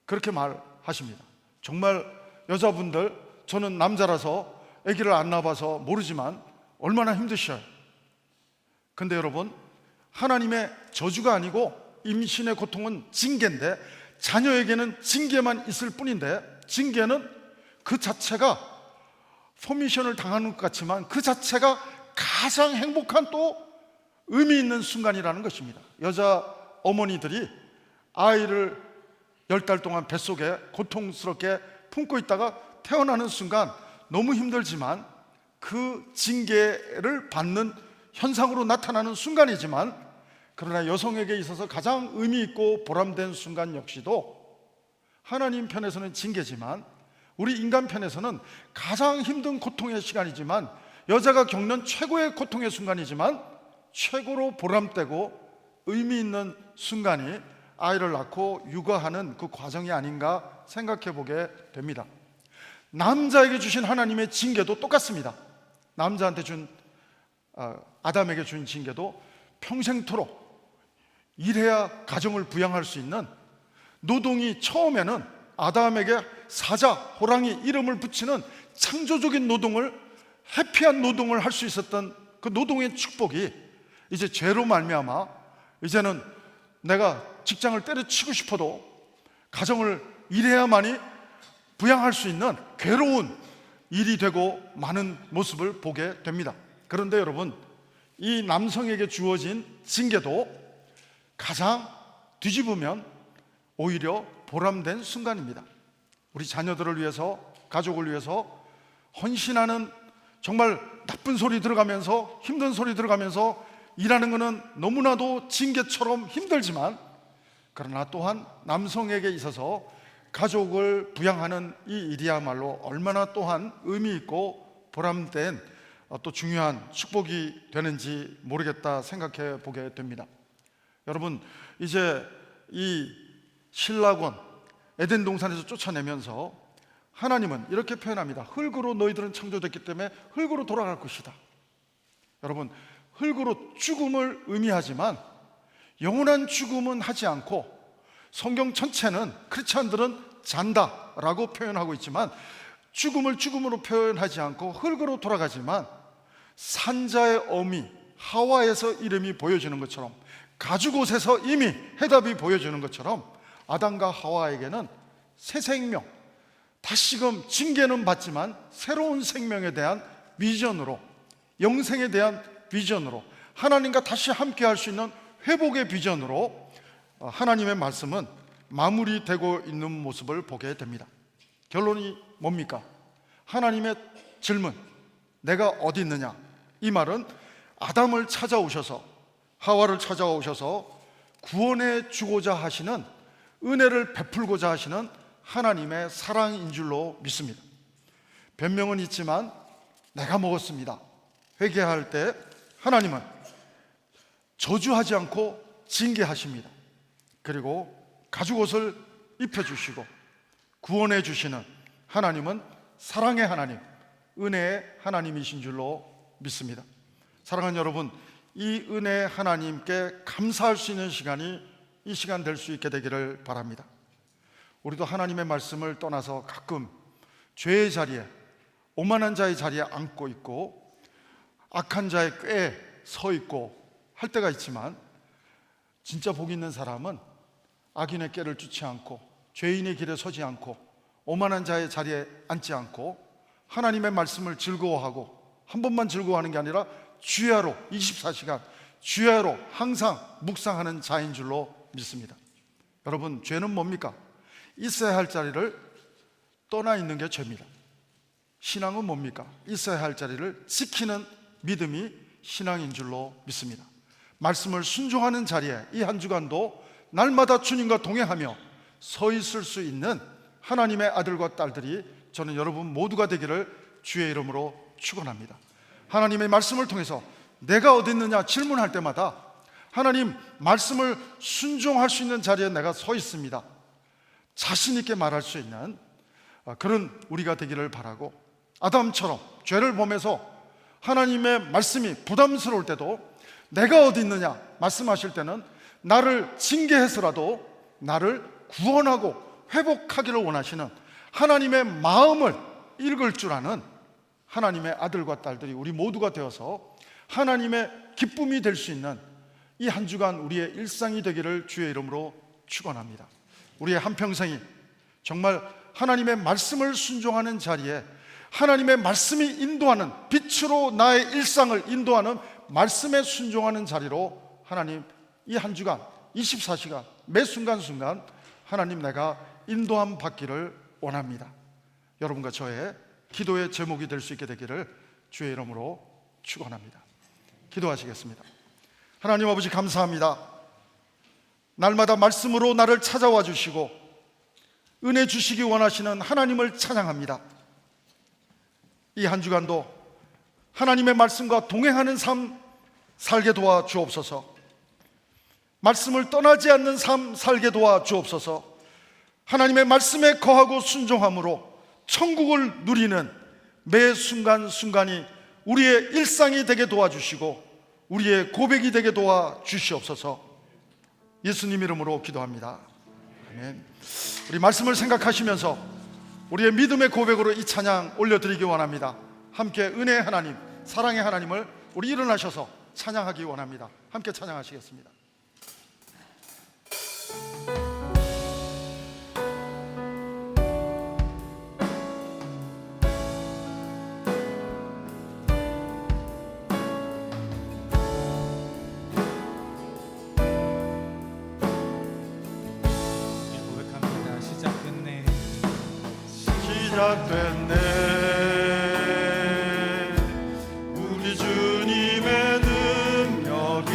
Speaker 3: 그렇게 말하십니다. 정말 여자분들, 저는 남자라서 아기를 안 낳아봐서 모르지만 얼마나 힘드셔요. 근데 여러분, 하나님의 저주가 아니고 임신의 고통은 징계인데, 자녀에게는 징계만 있을 뿐인데, 징계는 그 자체가 포미션을 당하는 것 같지만 그 자체가 가장 행복한 또 의미 있는 순간이라는 것입니다. 여자 어머니들이 아이를 10달 동안 뱃속에 고통스럽게 품고 있다가 태어나는 순간 너무 힘들지만, 그 징계를 받는 현상으로 나타나는 순간이지만, 그러나 여성에게 있어서 가장 의미 있고 보람된 순간 역시도 하나님 편에서는 징계지만, 우리 인간 편에서는 가장 힘든 고통의 시간이지만, 여자가 겪는 최고의 고통의 순간이지만 최고로 보람되고 의미 있는 순간이 아이를 낳고 육아하는 그 과정이 아닌가 생각해 보게 됩니다. 남자에게 주신 하나님의 징계도 똑같습니다. 남자한테 준 아담에게 준 징계도 평생토록 일해야 가정을 부양할 수 있는 노동이, 처음에는 아담에게 사자, 호랑이 이름을 붙이는 창조적인 노동을, 해피한 노동을 할 수 있었던 그 노동의 축복이 이제 죄로 말미암아 이제는 내가 직장을 때려치고 싶어도 가정을 일해야만이 부양할 수 있는 괴로운 일이 되고 많은 모습을 보게 됩니다. 그런데 여러분, 이 남성에게 주어진 징계도 가장 뒤집으면 오히려 보람된 순간입니다. 우리 자녀들을 위해서, 가족을 위해서 헌신하는, 정말 나쁜 소리 들어가면서, 힘든 소리 들어가면서 일하는 것은 너무나도 징계처럼 힘들지만, 그러나 또한 남성에게 있어서 가족을 부양하는 이 일이야말로 얼마나 또한 의미 있고 보람된 또 중요한 축복이 되는지 모르겠다 생각해 보게 됩니다. 여러분, 이제 이 신라곤, 에덴 동산에서 쫓아내면서 하나님은 이렇게 표현합니다. 흙으로 너희들은 창조됐기 때문에 흙으로 돌아갈 것이다. 여러분, 흙으로 죽음을 의미하지만 영원한 죽음은 하지 않고, 성경 전체는 크리스찬들은 잔다라고 표현하고 있지만 죽음을 죽음으로 표현하지 않고 흙으로 돌아가지만, 산자의 어미 하와에서 이름이 보여주는 것처럼, 가죽옷에서 이미 해답이 보여주는 것처럼 아담과 하와에게는 새 생명, 다시금 징계는 받지만 새로운 생명에 대한 비전으로, 영생에 대한 비전으로, 하나님과 다시 함께 할 수 있는 회복의 비전으로 하나님의 말씀은 마무리되고 있는 모습을 보게 됩니다. 결론이 뭡니까? 하나님의 질문, 내가 어디 있느냐? 이 말은 아담을 찾아오셔서, 하와를 찾아오셔서 구원해 주고자 하시는, 은혜를 베풀고자 하시는 하나님의 사랑인 줄로 믿습니다. 변명은 있지만 내가 먹었습니다, 회개할 때 하나님은 저주하지 않고 징계하십니다. 그리고 가죽옷을 입혀주시고 구원해 주시는 하나님은 사랑의 하나님, 은혜의 하나님이신 줄로 믿습니다. 사랑하는 여러분, 이 은혜 하나님께 감사할 수 있는 시간이 이 시간 될 수 있게 되기를 바랍니다. 우리도 하나님의 말씀을 떠나서 가끔 죄의 자리에, 오만한 자의 자리에 앉고 있고 악한 자의 꾀에 서 있고 할 때가 있지만, 진짜 복 있는 사람은 악인의 꾀를 쫓지 않고 죄인의 길에 서지 않고 오만한 자의 자리에 앉지 않고 하나님의 말씀을 즐거워하고, 한 번만 즐거워하는 게 아니라 주야로 24시간 주야로 항상 묵상하는 자인 줄로 믿습니다. 여러분, 죄는 뭡니까? 있어야 할 자리를 떠나 있는 게 죄입니다. 신앙은 뭡니까? 있어야 할 자리를 지키는 믿음이 신앙인 줄로 믿습니다. 말씀을 순종하는 자리에 이 한 주간도 날마다 주님과 동행하며 서 있을 수 있는 하나님의 아들과 딸들이 저는 여러분 모두가 되기를 주의 이름으로 축원합니다. 하나님의 말씀을 통해서 내가 어디 있느냐 질문할 때마다 하나님, 말씀을 순종할 수 있는 자리에 내가 서 있습니다, 자신 있게 말할 수 있는 그런 우리가 되기를 바라고, 아담처럼 죄를 범해서 하나님의 말씀이 부담스러울 때도 내가 어디 있느냐 말씀하실 때는 나를 징계해서라도 나를 구원하고 회복하기를 원하시는 하나님의 마음을 읽을 줄 아는 하나님의 아들과 딸들이 우리 모두가 되어서 하나님의 기쁨이 될 수 있는 이 한 주간 우리의 일상이 되기를 주의 이름으로 축원합니다. 우리의 한평생이 정말 하나님의 말씀을 순종하는 자리에 하나님의 말씀이 인도하는, 빛으로 나의 일상을 인도하는 말씀에 순종하는 자리로 하나님 이 한 주간 24시간 매 순간순간 하나님 내가 인도함 받기를 원합니다. 여러분과 저의 기도의 제목이 될 수 있게 되기를 주의 이름으로 축원합니다. 기도하시겠습니다. 하나님 아버지, 감사합니다. 날마다 말씀으로 나를 찾아와 주시고 은혜 주시기 원하시는 하나님을 찬양합니다. 이 한 주간도 하나님의 말씀과 동행하는 삶 살게 도와 주옵소서. 말씀을 떠나지 않는 삶 살게 도와 주옵소서. 하나님의 말씀에 거하고 순종함으로 천국을 누리는 매 순간순간이 우리의 일상이 되게 도와주시고 우리의 고백이 되게 도와주시옵소서. 예수님 이름으로 기도합니다. 아멘. 우리 말씀을 생각하시면서 우리의 믿음의 고백으로 이 찬양 올려드리기 원합니다. 함께 은혜의 하나님, 사랑의 하나님을 우리 일어나셔서 찬양하기 원합니다. 함께 찬양하시겠습니다.
Speaker 1: 고백합니다. 시작됐네.
Speaker 3: 시작됐네. 우리 주님의 능력이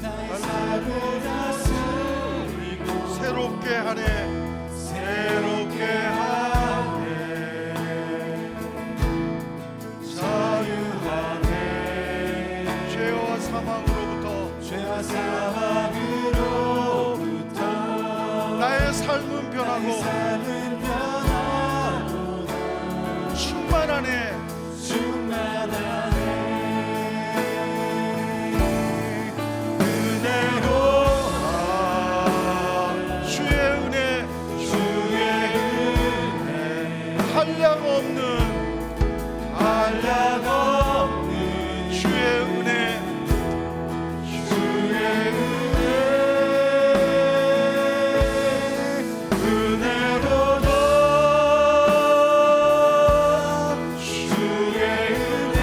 Speaker 1: 나의 삶을 다스리고
Speaker 3: 새롭게 하네, 새롭게 하네, 자유하네. 죄와 사망으로부터,
Speaker 1: 죄와 사망으로부터
Speaker 3: 나의 삶은 변하고
Speaker 1: 삶은 변하고
Speaker 3: 충만하네.
Speaker 1: 충만하네.
Speaker 3: 은혜로라 주의 은혜,
Speaker 1: 주의 은혜
Speaker 3: 한량 없는
Speaker 1: 한량 없는
Speaker 3: 주의 은혜,
Speaker 1: 주의 은혜 은혜로다. 주의 은혜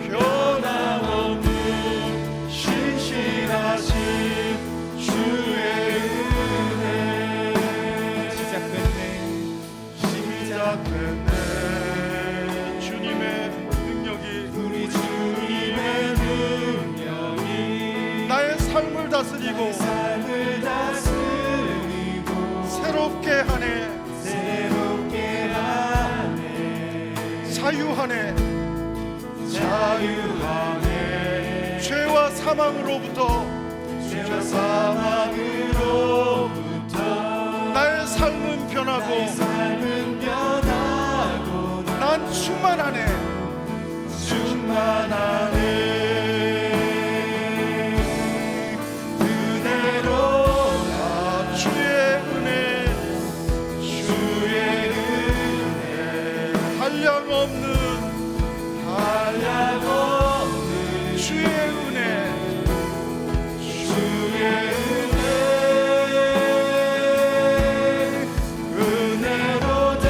Speaker 1: 변함없는 신실하신 주의 은혜. 시작됐네.
Speaker 3: 시작됐네. 주님의 능력이
Speaker 1: 우리 주님의 능력이
Speaker 3: 나의 삶을 다스리고
Speaker 1: 삶을 다스리고
Speaker 3: 새롭게 하네,
Speaker 1: 새롭게 하네.
Speaker 3: 자유하네.
Speaker 1: 자유하네.
Speaker 3: 죄와 사망으로부터,
Speaker 1: 죄와 사망으로부터
Speaker 3: 나의 삶은 변하고
Speaker 1: 삶은 변하고
Speaker 3: 난 충만하네. 충만하네 충만하네 은혜로다 주의 은혜 주의 은혜 한량없는 주의 은혜 주의 은혜 은혜로다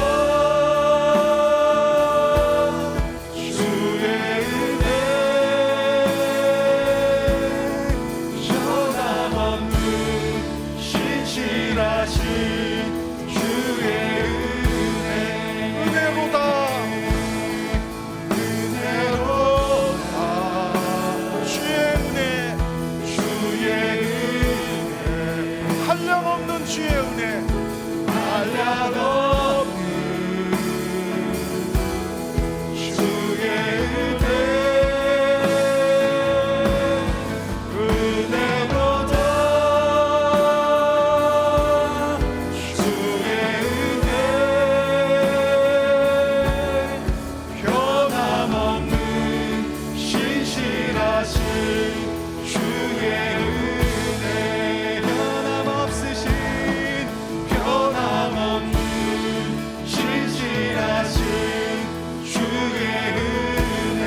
Speaker 3: 주의 은혜 변함없는 신실하신 주의 은혜 은혜로다 은혜로다 주의 은혜 주의 은혜 한량없는 주의 은혜 한량없는 주의 은혜 은혜로다 주의 은혜 변함없는 신실하신 주의 은혜 변함없으신 변함없는 신실하신 주의 은혜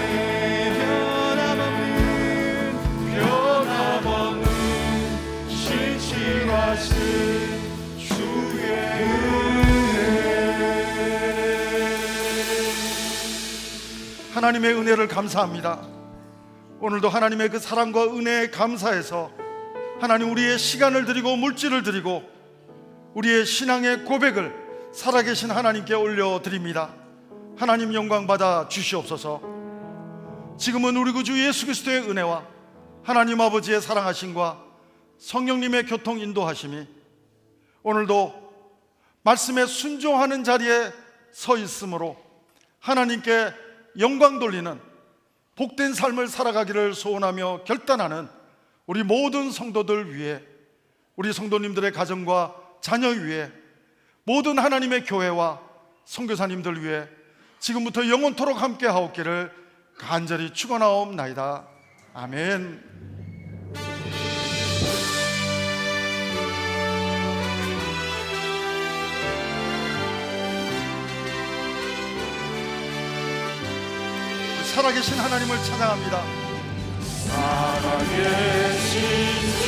Speaker 3: 변함없는 신실하신 주의 은혜 하나님의 은혜를 감사합니다. 오늘도 하나님의 그 사랑과 은혜에 감사해서 하나님 우리의 시간을 드리고 물질을 드리고 우리의 신앙의 고백을 살아계신 하나님께 올려드립니다. 하나님 영광 받아 주시옵소서. 지금은 우리 구주 예수 그리스도의 은혜와 하나님 아버지의 사랑하심과 성령님의 교통 인도하심이 오늘도 말씀에 순종하는 자리에 서 있으므로 하나님께 영광 돌리는 복된 삶을 살아가기를 소원하며 결단하는 우리 모든 성도들 위해 우리 성도님들의 가정과 자녀 위해 모든 하나님의 교회와 선교사님들 위해 지금부터 영원토록 함께 하옵기를 간절히 축원하옵나이다. 아멘. 살아계신 하나님을 찬양합니다. 살아계신 주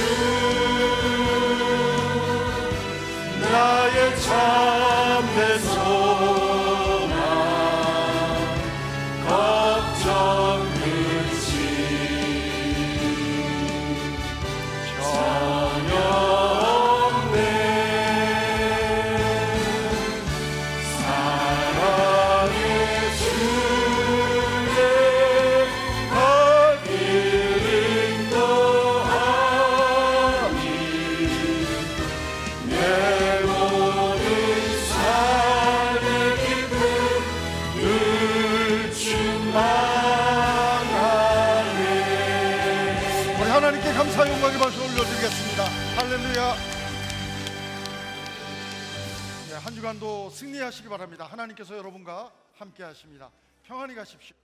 Speaker 3: 나의 참된 소망 걱정 근심 전혀 없네 사랑의 주의 길 인도하니 내 모든 삶의 기쁨 늘 충만하네. 우리 하나님께 감사의 영광의 박수 올려드리겠습니다. 할렐루야. 한 주간도 승리하시기 바랍니다. 하나님께서 여러분과 함께 하십니다. 평안히 가십시오.